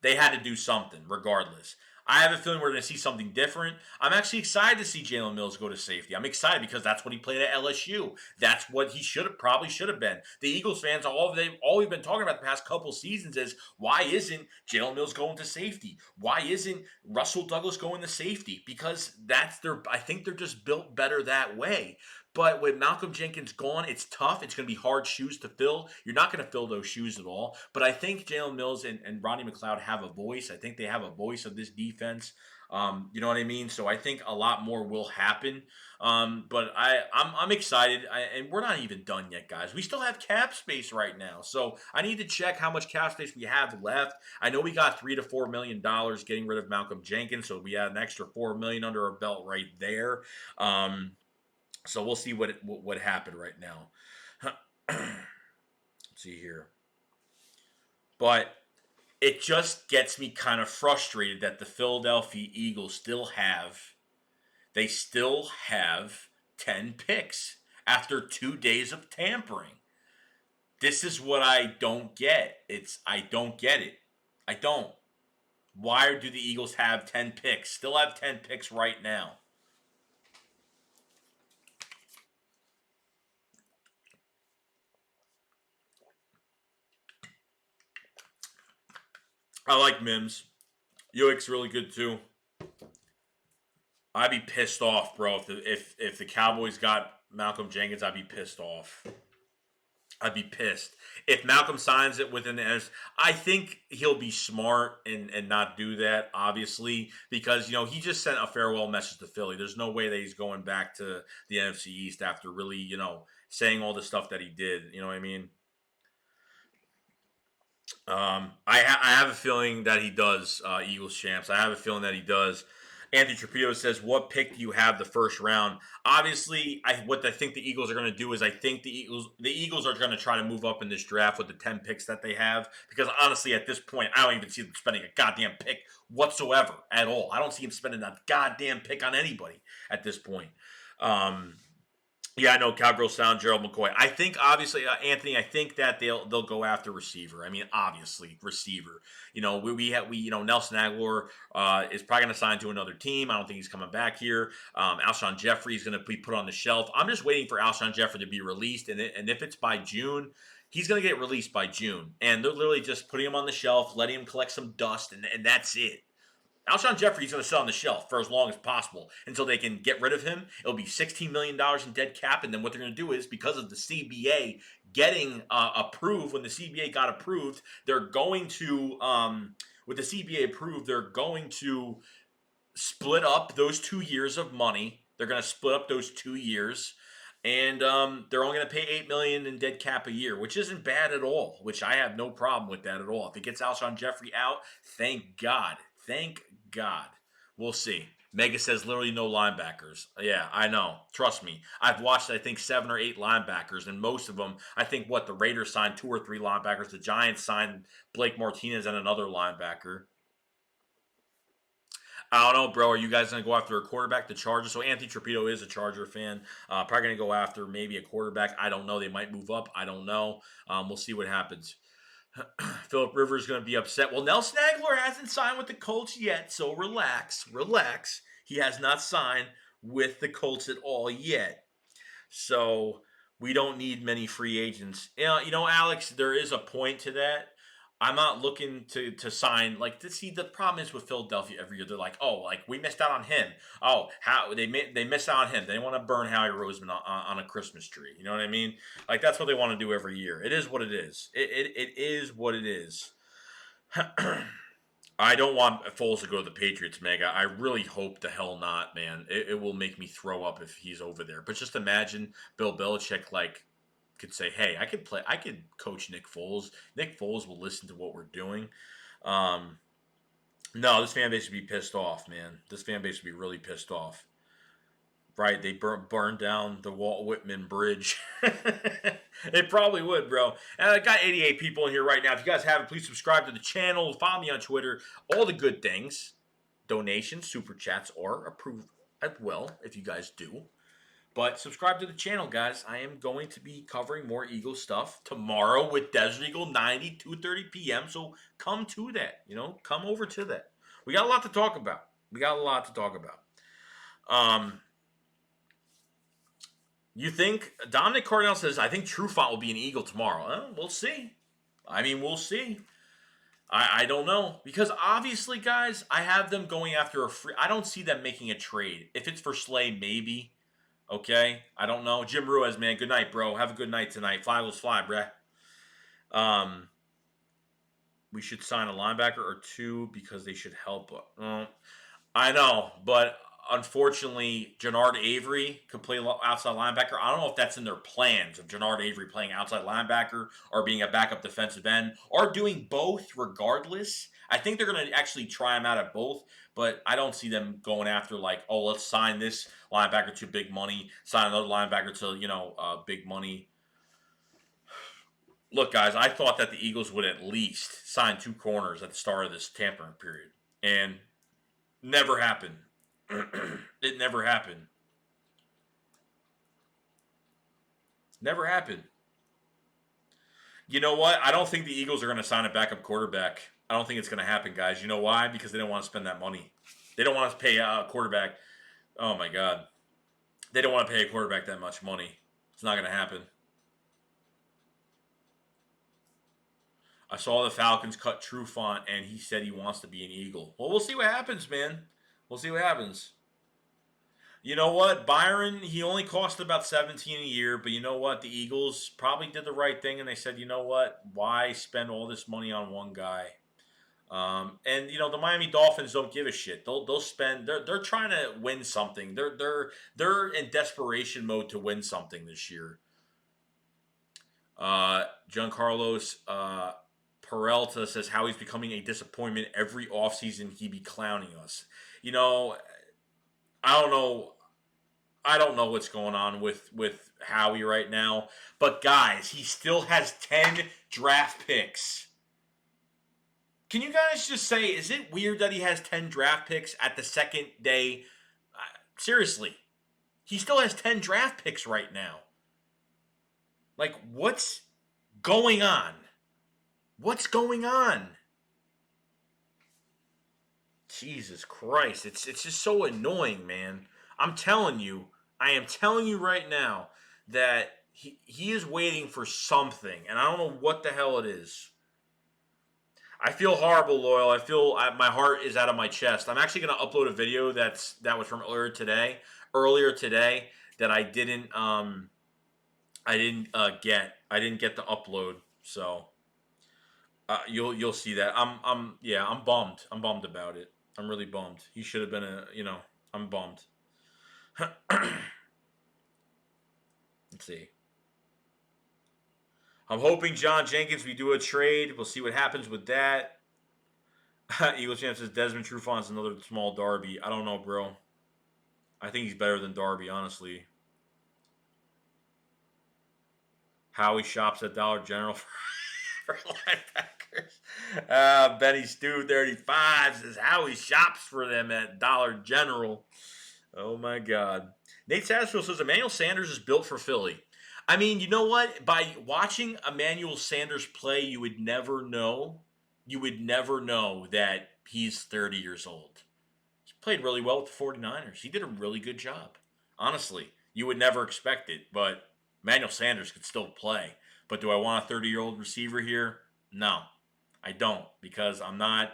They had to do something, regardless. I have a feeling we're going to see something different. I'm actually excited to see Jalen Mills go to safety. I'm excited because that's what he played at LSU. That's what he probably should have been. The Eagles fans, all we've been talking about the past couple seasons is why isn't Jalen Mills going to safety? Why isn't Russell Douglas going to safety? Because I think they're just built better that way. But with Malcolm Jenkins gone, it's tough. It's going to be hard shoes to fill. You're not going to fill those shoes at all. But I think Jalen Mills and Rodney McLeod have a voice. I think they have a voice of this defense. You know what I mean? So I think a lot more will happen. But I'm excited. And we're not even done yet, guys. We still have cap space right now. So I need to check how much cap space we have left. I know we got $3 to $4 million getting rid of Malcolm Jenkins. So we had an extra $4 million under our belt right there. So we'll see what happened right now. Let's see here. But it just gets me kind of frustrated that the Philadelphia Eagles still have 10 picks after 2 days of tampering. This is what I don't get. I don't get it. I don't. Why do the Eagles have 10 picks? Still have 10 picks right now. I like Mims. Yoick's really good too. I'd be pissed off, bro. If the Cowboys got Malcolm Jenkins, I'd be pissed off. I'd be pissed. If Malcolm signs it within the I think he'll be smart and not do that, obviously, because he just sent a farewell message to Philly. There's no way that he's going back to the NFC East after really, saying all the stuff that he did. You know what I mean? I have a feeling that he does, Eagles champs. I have a feeling that he does. Anthony Trapito says, "What pick do you have the first round?" Obviously, what I think the Eagles are going to do is I think the Eagles are going to try to move up in this draft with the 10 picks that they have. Because honestly, at this point, I don't even see them spending a goddamn pick whatsoever at all. I don't see him spending a goddamn pick on anybody at this point. Yeah, I know Cowgirl Sound, Gerald McCoy. I think obviously, Anthony. I think that they'll go after receiver. I mean, obviously receiver. We Nelson Aguilar is probably going to sign to another team. I don't think he's coming back here. Alshon Jeffrey is going to be put on the shelf. I'm just waiting for Alshon Jeffrey to be released, and if it's by June, he's going to get released by June, and they're literally just putting him on the shelf, letting him collect some dust, and that's it. Alshon Jeffrey's going to sit on the shelf for as long as possible until they can get rid of him. It'll be $16 million in dead cap, and then what they're going to do is, because of the CBA getting approved, when the CBA got approved, they're going to, with the CBA approved, they're going to split up those 2 years of money. They're going to split up those 2 years, and they're only going to pay $8 million in dead cap a year, which isn't bad at all. Which I have no problem with that at all. If it gets Alshon Jeffrey out, thank God, thank God. We'll see. Mega says literally no linebackers. Yeah, I know. Trust me. I've watched, I think, 7 or 8 linebackers, and most of them, I think, the Raiders signed 2 or 3 linebackers. The Giants signed Blake Martinez and another linebacker. I don't know, bro. Are you guys going to go after a quarterback? The Chargers. So Anthony Trapito is a Charger fan. Probably going to go after maybe a quarterback. I don't know. They might move up. I don't know. We'll see what happens. Philip Rivers is going to be upset. Well, Nelson Aguilar hasn't signed with the Colts yet, so relax. He has not signed with the Colts at all yet. So we don't need many free agents. Alex, there is a point to that. I'm not looking to sign see the problem is with Philadelphia every year they're like, oh, like we missed out on him. Oh, how they missed out on him. They want to burn Howie Roseman on a Christmas tree. You know what I mean? Like that's what they want to do every year. It is what it is. It is what it is. I don't want Foles to go to the Patriots, Mega. I really hope the hell not, man. It will make me throw up if he's over there. But just imagine Bill Belichick could say, "Hey, I could coach Nick Foles. Nick Foles will listen to what we're doing." No, this fan base would be pissed off, man. This fan base would be really pissed off. Right? They burned down the Walt Whitman Bridge. It probably would, bro. And I got 88 people in here right now. If you guys haven't, please subscribe to the channel. Follow me on Twitter. All the good things. Donations, super chats, or approve as well if you guys do. But subscribe to the channel, guys. I am going to be covering more Eagles stuff tomorrow with Desert Eagle 90, 2:30 p.m. So come to that. Come over to that. We got a lot to talk about. You think Dominic Cardinal says, I think Trufant will be an Eagle tomorrow. We'll see. We'll see. I don't know. Because obviously, guys, I have them going after a free. I don't see them making a trade. If it's for Slay, maybe. Okay? I don't know. Jim Ruiz, man. Good night, bro. Have a good night tonight. Fly was fly, bruh. We should sign a linebacker or 2 because they should help. I know, but unfortunately, Jannard Avery could play outside linebacker. I don't know if that's in their plans of Jannard Avery playing outside linebacker or being a backup defensive end or doing both regardless. I think they're going to actually try him out at both, but I don't see them going after let's sign this linebacker to big money, sign another linebacker to, big money. Look, guys, I thought that the Eagles would at least sign 2 corners at the start of this tampering period, and never happened. It never happened. Never happened. You know what? I don't think the Eagles are going to sign a backup quarterback. I don't think it's going to happen, guys. You know why? Because they don't want to spend that money. They don't want to pay a quarterback. Oh, my God. They don't want to pay a quarterback that much money. It's not going to happen. I saw the Falcons cut Trufant, and he said he wants to be an Eagle. Well, we'll see what happens, man. We'll see what happens. You know what? Byron, he only cost about $17 a year, but you know what? The Eagles probably did the right thing, and they said, you know what? Why spend all this money on one guy? And the Miami Dolphins don't give a shit. They'll spend. They're trying to win something. They're in desperation mode to win something this year. Giancarlos Peralta says how he's becoming a disappointment every offseason. He be clowning us. I don't know. I don't know what's going on with Howie right now. But guys, he still has 10 draft picks. Can you guys just say, is it weird that he has 10 draft picks at the second day? Seriously. He still has 10 draft picks right now. What's going on? What's going on? Jesus Christ. It's just so annoying, man. I am telling you right now that he is waiting for something, and I don't know what the hell it is. I feel horrible, Loyal. My heart is out of my chest. I'm actually going to upload a video that was from earlier today that I didn't get to upload. So you'll see that. I'm bummed. I'm bummed about it. I'm really bummed. He should have been I'm bummed. Let's see. I'm hoping John Jenkins we do a trade. We'll see what happens with that. Eagles champ says Desmond Trufant's another small Darby. I don't know, bro. I think he's better than Darby, honestly. Howie shops at Dollar General for linebackers. Benny Stu 35 says Howie shops for them at Dollar General. Oh my God. Nate Sassfield says Emmanuel Sanders is built for Philly. I mean, you know what? By watching Emmanuel Sanders play, you would never know. You would never know that he's 30 years old. He played really well with the 49ers. He did a really good job. Honestly, you would never expect it, but Emmanuel Sanders could still play. But do I want a 30-year-old receiver here? No, I don't, because I'm not.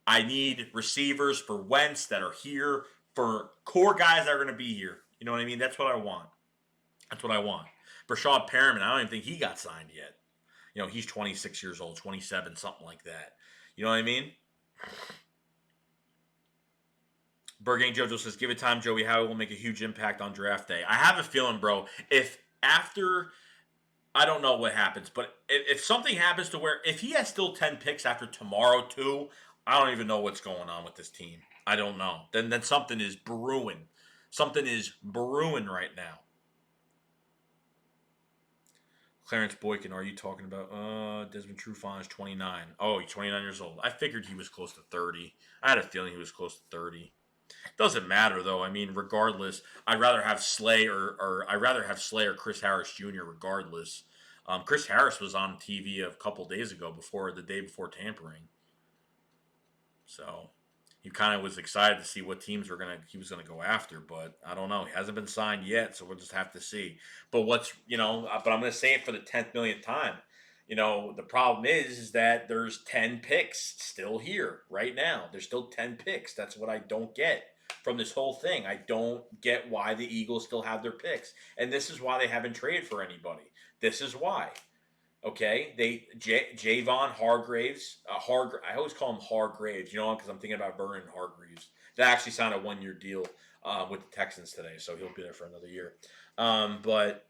I need receivers for Wentz that are here, for core guys that are going to be here. You know what I mean? That's what I want. That's what I want. Brashad Perriman, I don't even think he got signed yet. You know, he's 26 years old, 27, something like that. You know what I mean? Bergang Jojo says, give it time, Joey Howie will make a huge impact on draft day. I have a feeling, bro, if after, I don't know what happens, but if something happens to where, if he has still 10 picks after tomorrow too, I don't even know what's going on with this team. I don't know. Then something is brewing. Something is brewing right now. Clarence Boykin, are you talking about Desmond Trufant is 29. Oh, he's 29 years old. I figured he was close to 30. I had a feeling he was close to 30. Doesn't matter though. I mean, regardless, I'd rather have Slay or I'd rather have Slay or Chris Harris Jr. Regardless, Chris Harris was on TV a couple days ago the day before tampering, so he kind of was excited to see what teams he was gonna go after. But I don't know. He hasn't been signed yet, so we'll just have to see. But but I'm gonna say it for the 10th millionth time. The problem is that there's 10 picks still here right now. There's still 10 picks. That's what I don't get from this whole thing. I don't get why the Eagles still have their picks. And this is why they haven't traded for anybody. This is why. Okay? Javon Hargraves, I always call him Hargraves, because I'm thinking about Vernon Hargreaves. That actually signed a 1-year deal with the Texans today, so he'll be there for another year. But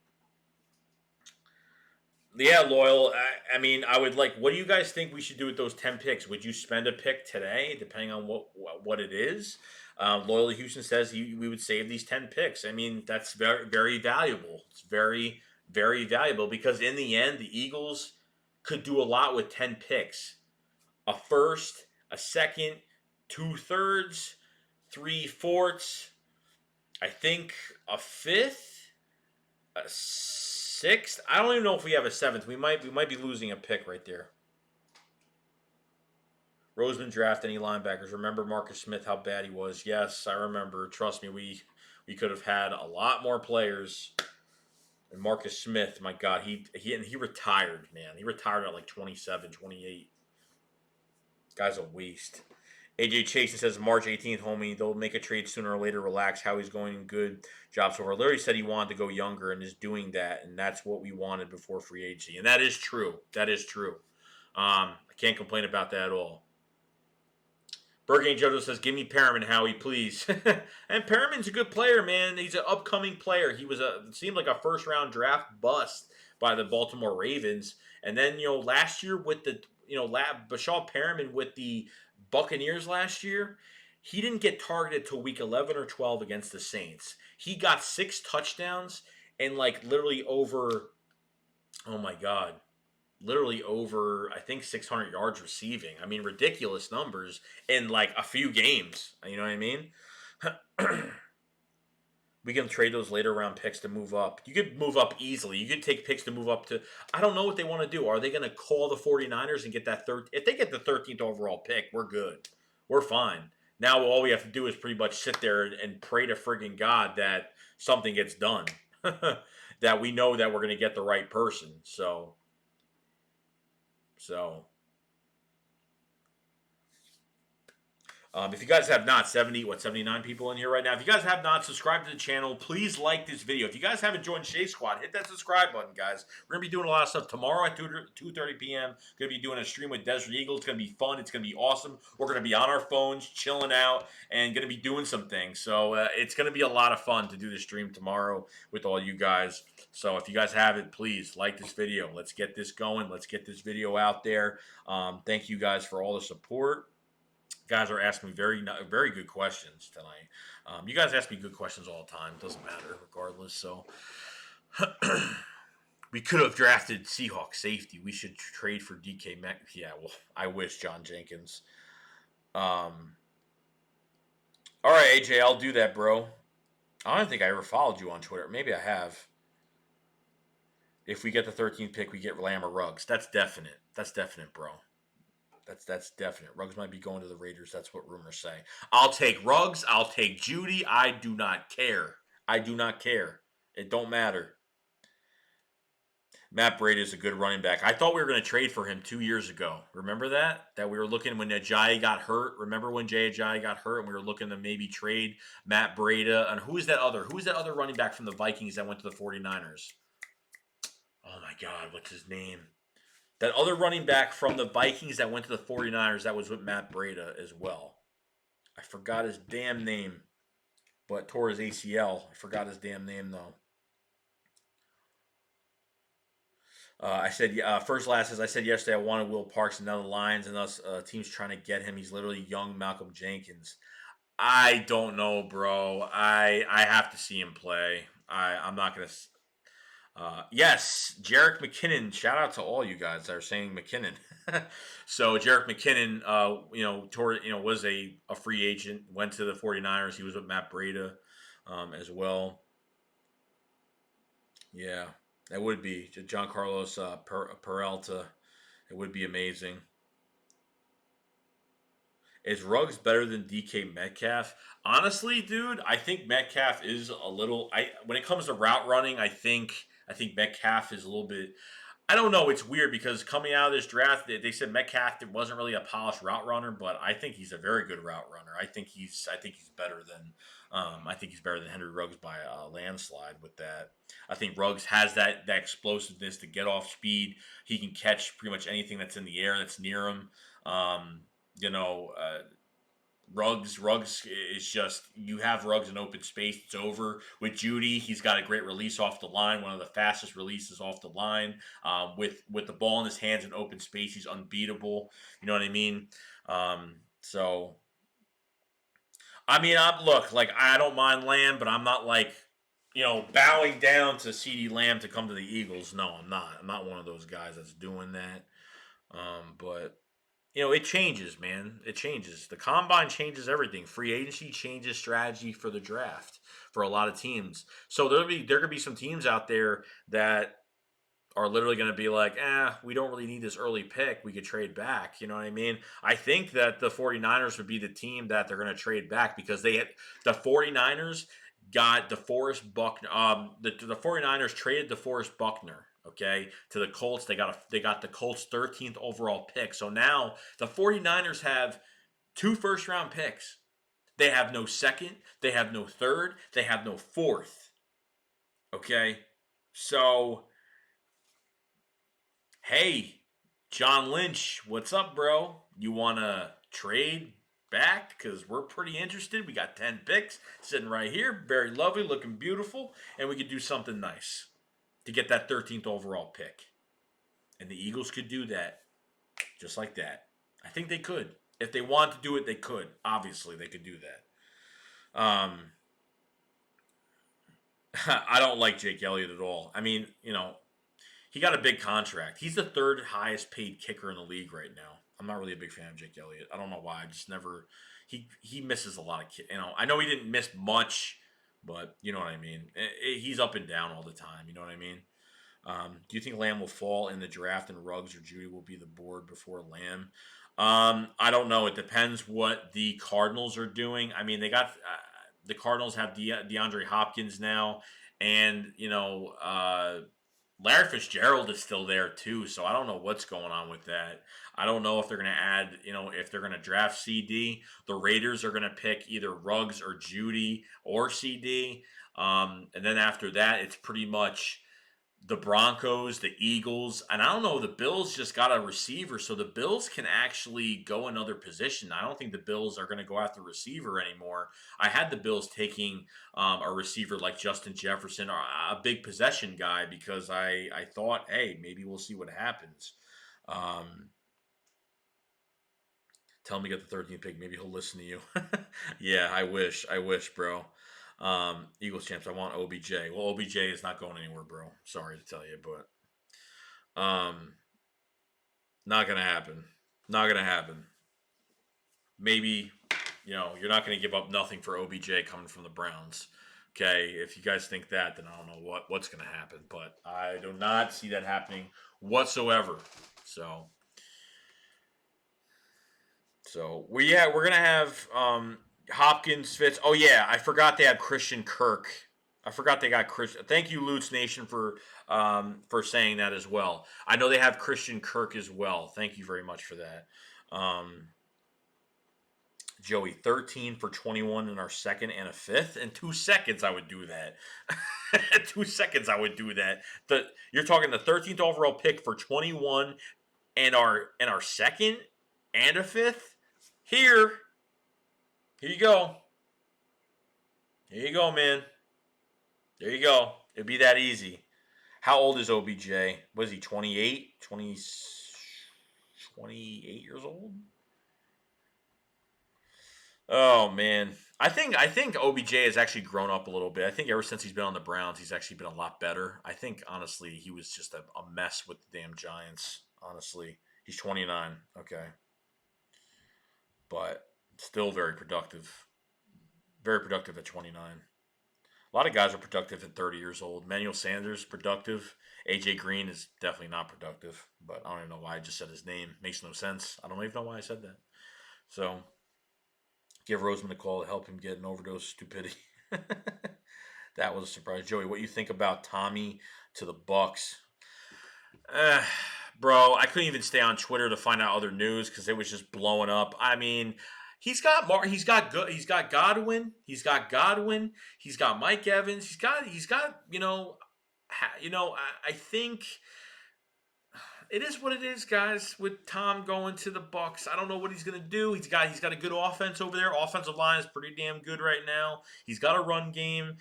yeah, Loyal. I mean, I would like. What do you guys think we should do with those 10 picks? Would you spend a pick today, depending on what it is? Loyal Houston says we would save these 10 picks. I mean, that's very very valuable. It's very very valuable because in the end, the Eagles could do a lot with 10 picks: a first, a second, 2/3, 3/4. I think a fifth, a sixth. I don't even know if we have a seventh. We might be losing a pick right there. Roseman draft any linebackers. Remember Marcus Smith, how bad he was? Yes, I remember. Trust me, we could have had a lot more players. And Marcus Smith, my God, he retired, man. He retired at like 27, 28. Guy's a waste. AJ Chase says March 18th, homie. They'll make a trade sooner or later. Relax. How he's going good job so far. Larry said he wanted to go younger and is doing that, and that's what we wanted before free agency. And that is true. That is true. I can't complain about that at all. Bergen Jojo says, give me Perriman, Howie, please. And Perriman's a good player, man. He's an upcoming player. He seemed like a first-round draft bust by the Baltimore Ravens. And then, last year with Bashal Perriman with the Buccaneers last year, he didn't get targeted till week 11 or 12 against the Saints. He got 6 touchdowns and literally over, oh my God, literally over, I think, 600 yards receiving. I mean, ridiculous numbers in a few games. You know what I mean? We can trade those later round picks to move up. You could move up easily. You could take picks to move up to, I don't know what they want to do. Are they going to call the 49ers and get that third? If they get the 13th overall pick, we're good. We're fine. Now all we have to do is pretty much sit there and pray to friggin' God that something gets done. That we know that we're going to get the right person. So If you guys have not, 79 people in here right now. If you guys have not subscribed to the channel, please like this video. If you guys haven't joined Shea Squad, hit that subscribe button, guys. We're going to be doing a lot of stuff tomorrow at 2:30 p.m. Going to be doing a stream with Desert Eagle. It's going to be fun. It's going to be awesome. We're going to be on our phones, chilling out, and going to be doing some things. So it's going to be a lot of fun to do the stream tomorrow with all you guys. So if you guys haven't, please like this video. Let's get this going. Let's get this video out there. Thank you guys for all the support. Guys are asking me very good questions tonight. You guys ask me good questions all the time. Doesn't matter, regardless. So we could have drafted Seahawks safety. We should trade for DK Metcalf. Yeah, well, I wish, John Jenkins. All right, AJ, I'll do that, bro. I don't think I ever followed you on Twitter. Maybe I have. If we get the 13th pick, we get Lamb or Ruggs. That's definite. That's definite, bro. That's definite. Ruggs might be going to the Raiders. That's what rumors say. I'll take Ruggs. I'll take Judy. I do not care. I do not care. It don't matter. Matt Breida is a good running back. I thought we were going to trade for him 2 years ago. Remember that? That we were looking when Ajayi got hurt. Remember when Ajayi got hurt and we were looking to maybe trade Matt Breida? And who's that other running back from the Vikings that went to the 49ers? Oh my God, what's his name? That other running back from the Vikings that went to the 49ers, that was with Matt Breida as well. I forgot his damn name, but tore his ACL. I forgot his damn name, though. I said, I said yesterday I wanted Will Parks and now the Lions and us teams trying to get him. He's literally young Malcolm Jenkins. I don't know, bro. I have to see him play. I'm not going to. Yes, Jerick McKinnon. Shout out to all you guys that are saying McKinnon. So Jerick McKinnon, was a free agent. Went to the 49ers. He was with Matt Breida as well. Yeah, that would be John Carlos Peralta. It would be amazing. Is Ruggs better than DK Metcalf? Honestly, dude, I think Metcalf is a little. When it comes to route running, I think Metcalf is a little bit. I don't know. It's weird because coming out of this draft, they said Metcalf wasn't really a polished route runner, but I think he's a very good route runner. I think he's better than. I think he's better than Henry Ruggs by a landslide with that. I think Ruggs has that explosiveness to get off speed. He can catch pretty much anything that's in the air that's near him. Um, you know, Ruggs is just you have Ruggs in open space. It's over with Judy. He's got a great release off the line, one of the fastest releases off the line. With the ball in his hands in open space, he's unbeatable. You know what I mean? So I mean, I don't mind Lamb, but I'm not like bowing down to CeeDee Lamb to come to the Eagles. No, I'm not. I'm not one of those guys that's doing that. But it changes, man. It changes. The combine changes everything. Free agency changes strategy for the draft for a lot of teams. So there could be some teams out there that are literally going to be like, we don't really need this early pick. We could trade back. You know what I mean? I think that the 49ers would be the team that they're going to trade back because the 49ers got DeForest Buckner. The 49ers traded DeForest Buckner, okay, to the Colts. They got the Colts 13th overall pick. So now the 49ers have 2 first-round picks. They have no second, they have no third, they have no fourth. Okay? So hey, John Lynch, what's up, bro? You want to trade back? Because we're pretty interested. We got 10 picks sitting right here. Very lovely, looking beautiful. And we could do something nice to get that 13th overall pick. And the Eagles could do that just like that. I think they could. If they want to do it, they could. Obviously, they could do that. I don't like Jake Elliott at all. I mean, he got a big contract. He's the 3rd highest paid kicker in the league right now. I'm not really a big fan of Jake Elliott. I don't know why. I just never. He misses a lot of. I know he didn't miss much, but you know what I mean. He's up and down all the time. You know what I mean. Do you think Lamb will fall in the draft and Ruggs or Judy will be the board before Lamb? I don't know. It depends what the Cardinals are doing. I mean, they got the Cardinals have DeAndre Hopkins now, and Larry Fitzgerald is still there too, so I don't know what's going on with that. I don't know if they're going to add, if they're going to draft CD. The Raiders are going to pick either Ruggs or Judy or CD. And then after that, it's pretty much the Broncos, the Eagles, and I don't know. The Bills just got a receiver, so the Bills can actually go another position. I don't think the Bills are going to go after receiver anymore. I had the Bills taking a receiver like Justin Jefferson or a big possession guy because I thought, hey, maybe we'll see what happens. Um, Tell him to get the 13th pick. Maybe he'll listen to you. Yeah, I wish, bro. Eagles champs. I want OBJ. Well, OBJ is not going anywhere, bro. Sorry to tell you, but not gonna happen. Not gonna happen. Maybe, you're not gonna give up nothing for OBJ coming from the Browns. Okay, if you guys think that, then I don't know what's gonna happen. But I do not see that happening whatsoever. We're gonna have Hopkins, Fitz. Oh yeah, I forgot they had Christian Kirk. I forgot they got Christian. Thank you, Lutz Nation, for saying that as well. I know they have Christian Kirk as well. Thank you very much for that. Joey, 13 for 21 in our second and a fifth. In 2 seconds, I would do that. 2 seconds, I would do that. You're talking the 13th overall pick for 21 and our second and a fifth. Here you go. Here you go, man. There you go. It'd be that easy. How old is OBJ? What is he, 28? 28 years old? Oh man. I think OBJ has actually grown up a little bit. I think ever since he's been on the Browns, he's actually been a lot better. I think honestly he was just a mess with the damn Giants. Honestly. He's 29. Okay. But still very productive. Very productive at 29. A lot of guys are productive at 30 years old. Manuel Sanders, productive. AJ Green is definitely not productive. But I don't even know why I just said his name. Makes no sense. I don't even know why I said that. So, give Roseman a call to help him get an overdose of stupidity. That was a surprise. Joey, what you think about Tommy to the Bucks? Uh, Bro, I couldn't even stay on Twitter to find out other news because it was just blowing up. I mean, he's got Godwin, he's got Mike Evans, he's got I think it is what it is, guys. With Tom going to the Bucks, I don't know what he's gonna do. He's got a good offense over there. Offensive line is pretty damn good right now. He's got a run game.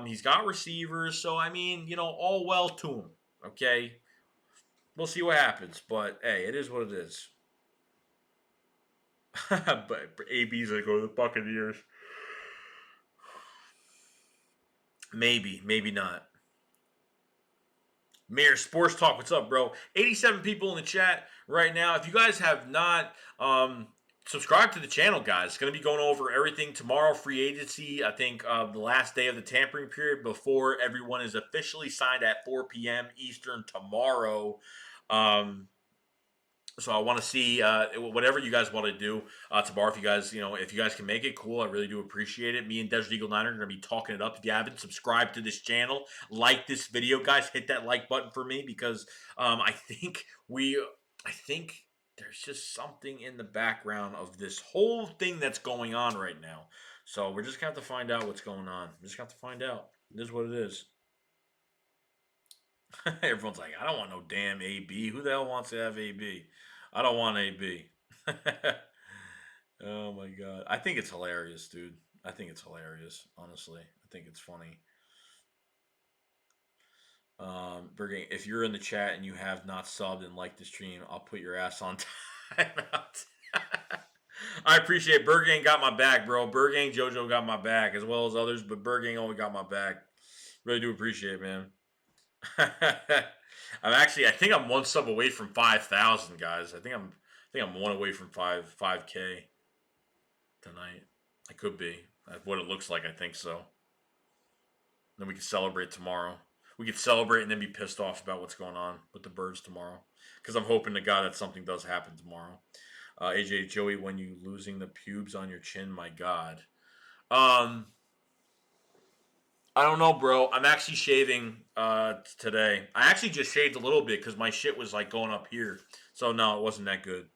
He's got receivers. So I mean, all well to him. Okay, we'll see what happens. But hey, it is what it is. But AB's gonna go to the Buccaneers. Maybe, maybe not. Mayor Sports Talk, what's up, bro? 87 people in the chat right now. If you guys have not subscribed to the channel, guys, it's going to be going over everything tomorrow. Free agency, I think the last day of the tampering period before everyone is officially signed at 4 p.m. Eastern tomorrow. So I want to see whatever you guys want to do tomorrow. If you guys can make it, cool. I really do appreciate it. Me and Desert Eagle Niner are going to be talking it up. If you haven't subscribed to this channel, like this video, guys. Hit that like button for me because I think there's just something in the background of this whole thing that's going on right now. So we're just going to have to find out what's going on. We're just going to have to find out. It is what it is. Everyone's like, I don't want no damn AB. Who the hell wants to have AB? I don't want AB. Oh my god. I think it's hilarious, dude. I think it's hilarious, honestly. I think it's funny. Bergen, if you're in the chat and you have not subbed and liked the stream, I'll put your ass on timeout. I appreciate it. Bergang got my back, bro. Bergang Jojo got my back as well as others, but Bergang only got my back. Really do appreciate it, man. I think I'm one sub away from 5,000, guys. I think I'm one away from 5K tonight. I could be. What it looks like, I think so. Then we can celebrate tomorrow. We could celebrate and then be pissed off about what's going on with the birds tomorrow. Because I'm hoping to God that something does happen tomorrow. AJ Joey, when you losing the pubes on your chin, my God. I don't know, bro. I'm actually shaving today. I actually just shaved a little bit because my shit was like going up here. So no, it wasn't that good.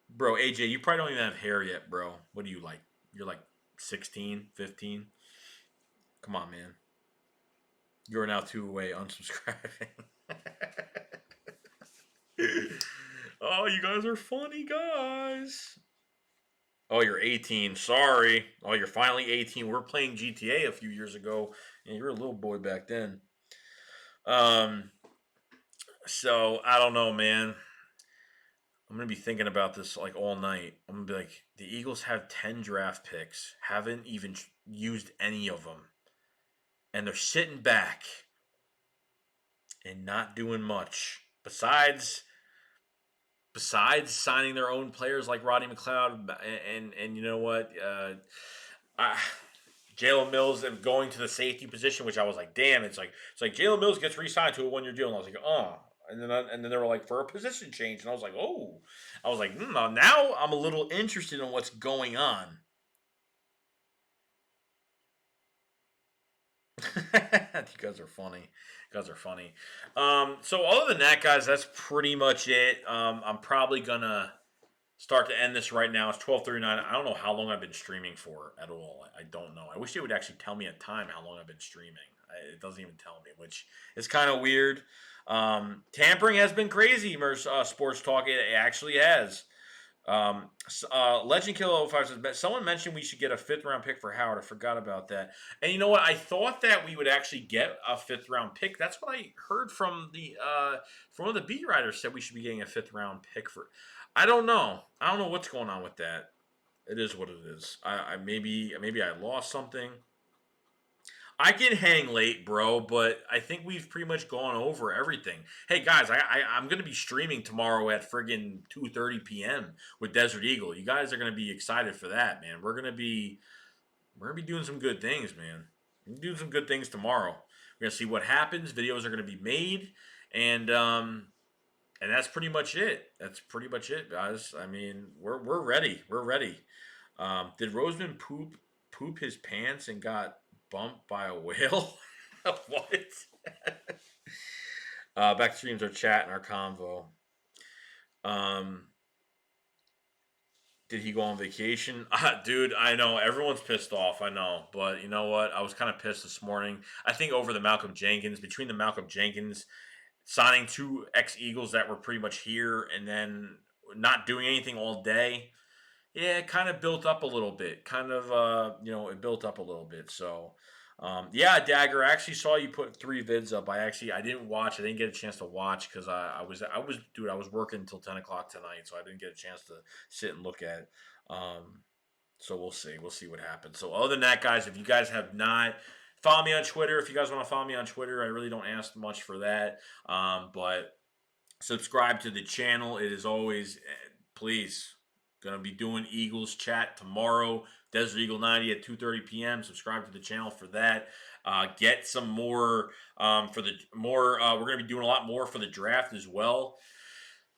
Bro, AJ, you probably don't even have hair yet, bro. What are you like? You're like 16, 15? Come on, man. You're now 2 away unsubscribing. Oh, you guys are funny guys. Oh, you're 18. Sorry. Oh, you're finally 18. We were playing GTA a few years ago, and you were a little boy back then. Um, so I don't know, man. I'm gonna be thinking about this like all night. I'm gonna be like, the Eagles have 10 draft picks, haven't even used any of them, and they're sitting back and not doing much besides signing their own players like Rodney McLeod and you know what, I, Jalen Mills and going to the safety position, which I was like, damn, it's like Jalen Mills gets re-signed to a 1 year deal, and I was like, oh. And then they were like for a position change, and I was like, oh, I was like, now I'm a little interested in what's going on. You guys are funny. You guys are funny. So other than that, guys, that's pretty much it. I'm probably gonna start to end this right now. It's 12:39. I don't know how long I've been streaming for at all. I don't know. I wish they would actually tell me a time how long I've been streaming. It doesn't even tell me, which is kind of weird. Tampering has been crazy, Sports Talk. It actually has. Legend Killer 05 says, someone mentioned we should get a fifth round pick for Howard. I forgot about that. And you know what? I thought that we would actually get a fifth round pick. That's what I heard from one of the beat writers said we should be getting a fifth round pick for. I don't know. I don't know what's going on with that. It is what it is. I maybe I lost something. I can hang late, bro, but I think we've pretty much gone over everything. Hey guys, I'm gonna be streaming tomorrow at friggin' 2:30 p.m. with Desert Eagle. You guys are gonna be excited for that, man. We're gonna be doing some good things, man. We're gonna do some good things tomorrow. We're gonna see what happens. Videos are gonna be made, and and that's pretty much it. That's pretty much it, guys. I mean, we're ready. We're ready. Did Roseman poop his pants and got bumped by a whale? What? Back to streams, our chat and our convo. Um, did he go on vacation? Dude, I know everyone's pissed off. I know, but you know what? I was kind of pissed this morning. I think over the Malcolm Jenkins, between the Malcolm Jenkins signing two ex Eagles that were pretty much here and then not doing anything all day. Yeah, it kind of built up a little bit. It built up a little bit. So, yeah, Dagger, I actually saw you put 3 vids up. I didn't watch. I didn't get a chance to watch because dude, I was working until 10 o'clock tonight, so I didn't get a chance to sit and look at it. Um, so we'll see. We'll see what happens. So other than that, guys, if you guys have not, follow me on Twitter. If you guys want to follow me on Twitter, I really don't ask much for that. But subscribe to the channel. It is always, please, gonna be doing Eagles chat tomorrow. Desert Eagle 90 at 2:30 p.m. Subscribe to the channel for that. Get some more for the more. We're gonna be doing a lot more for the draft as well.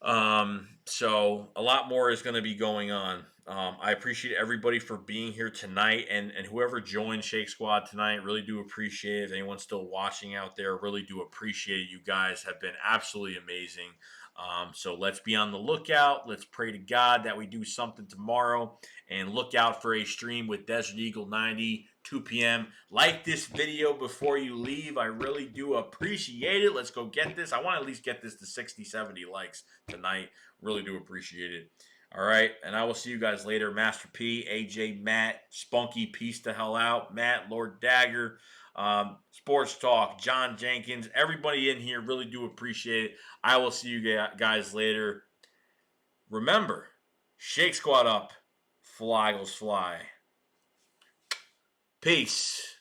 So a lot more is going to be going on. I appreciate everybody for being here tonight and whoever joined Shake Squad tonight. Really do appreciate it. If anyone's still watching out there, really do appreciate it. You guys have been absolutely amazing. So let's be on the lookout. Let's pray to God that we do something tomorrow and look out for a stream with Desert Eagle 90, 2 p.m. Like this video before you leave. I really do appreciate it. Let's go get this. I want to at least get this to 60, 70 likes tonight. Really do appreciate it. All right, and I will see you guys later. Master P, AJ, Matt, Spunky, peace the hell out. Matt, Lord Dagger, Sports Talk, John Jenkins, everybody in here, really do appreciate it. I will see you guys later. Remember, Shake Squad up, Fly Eagles fly. Peace.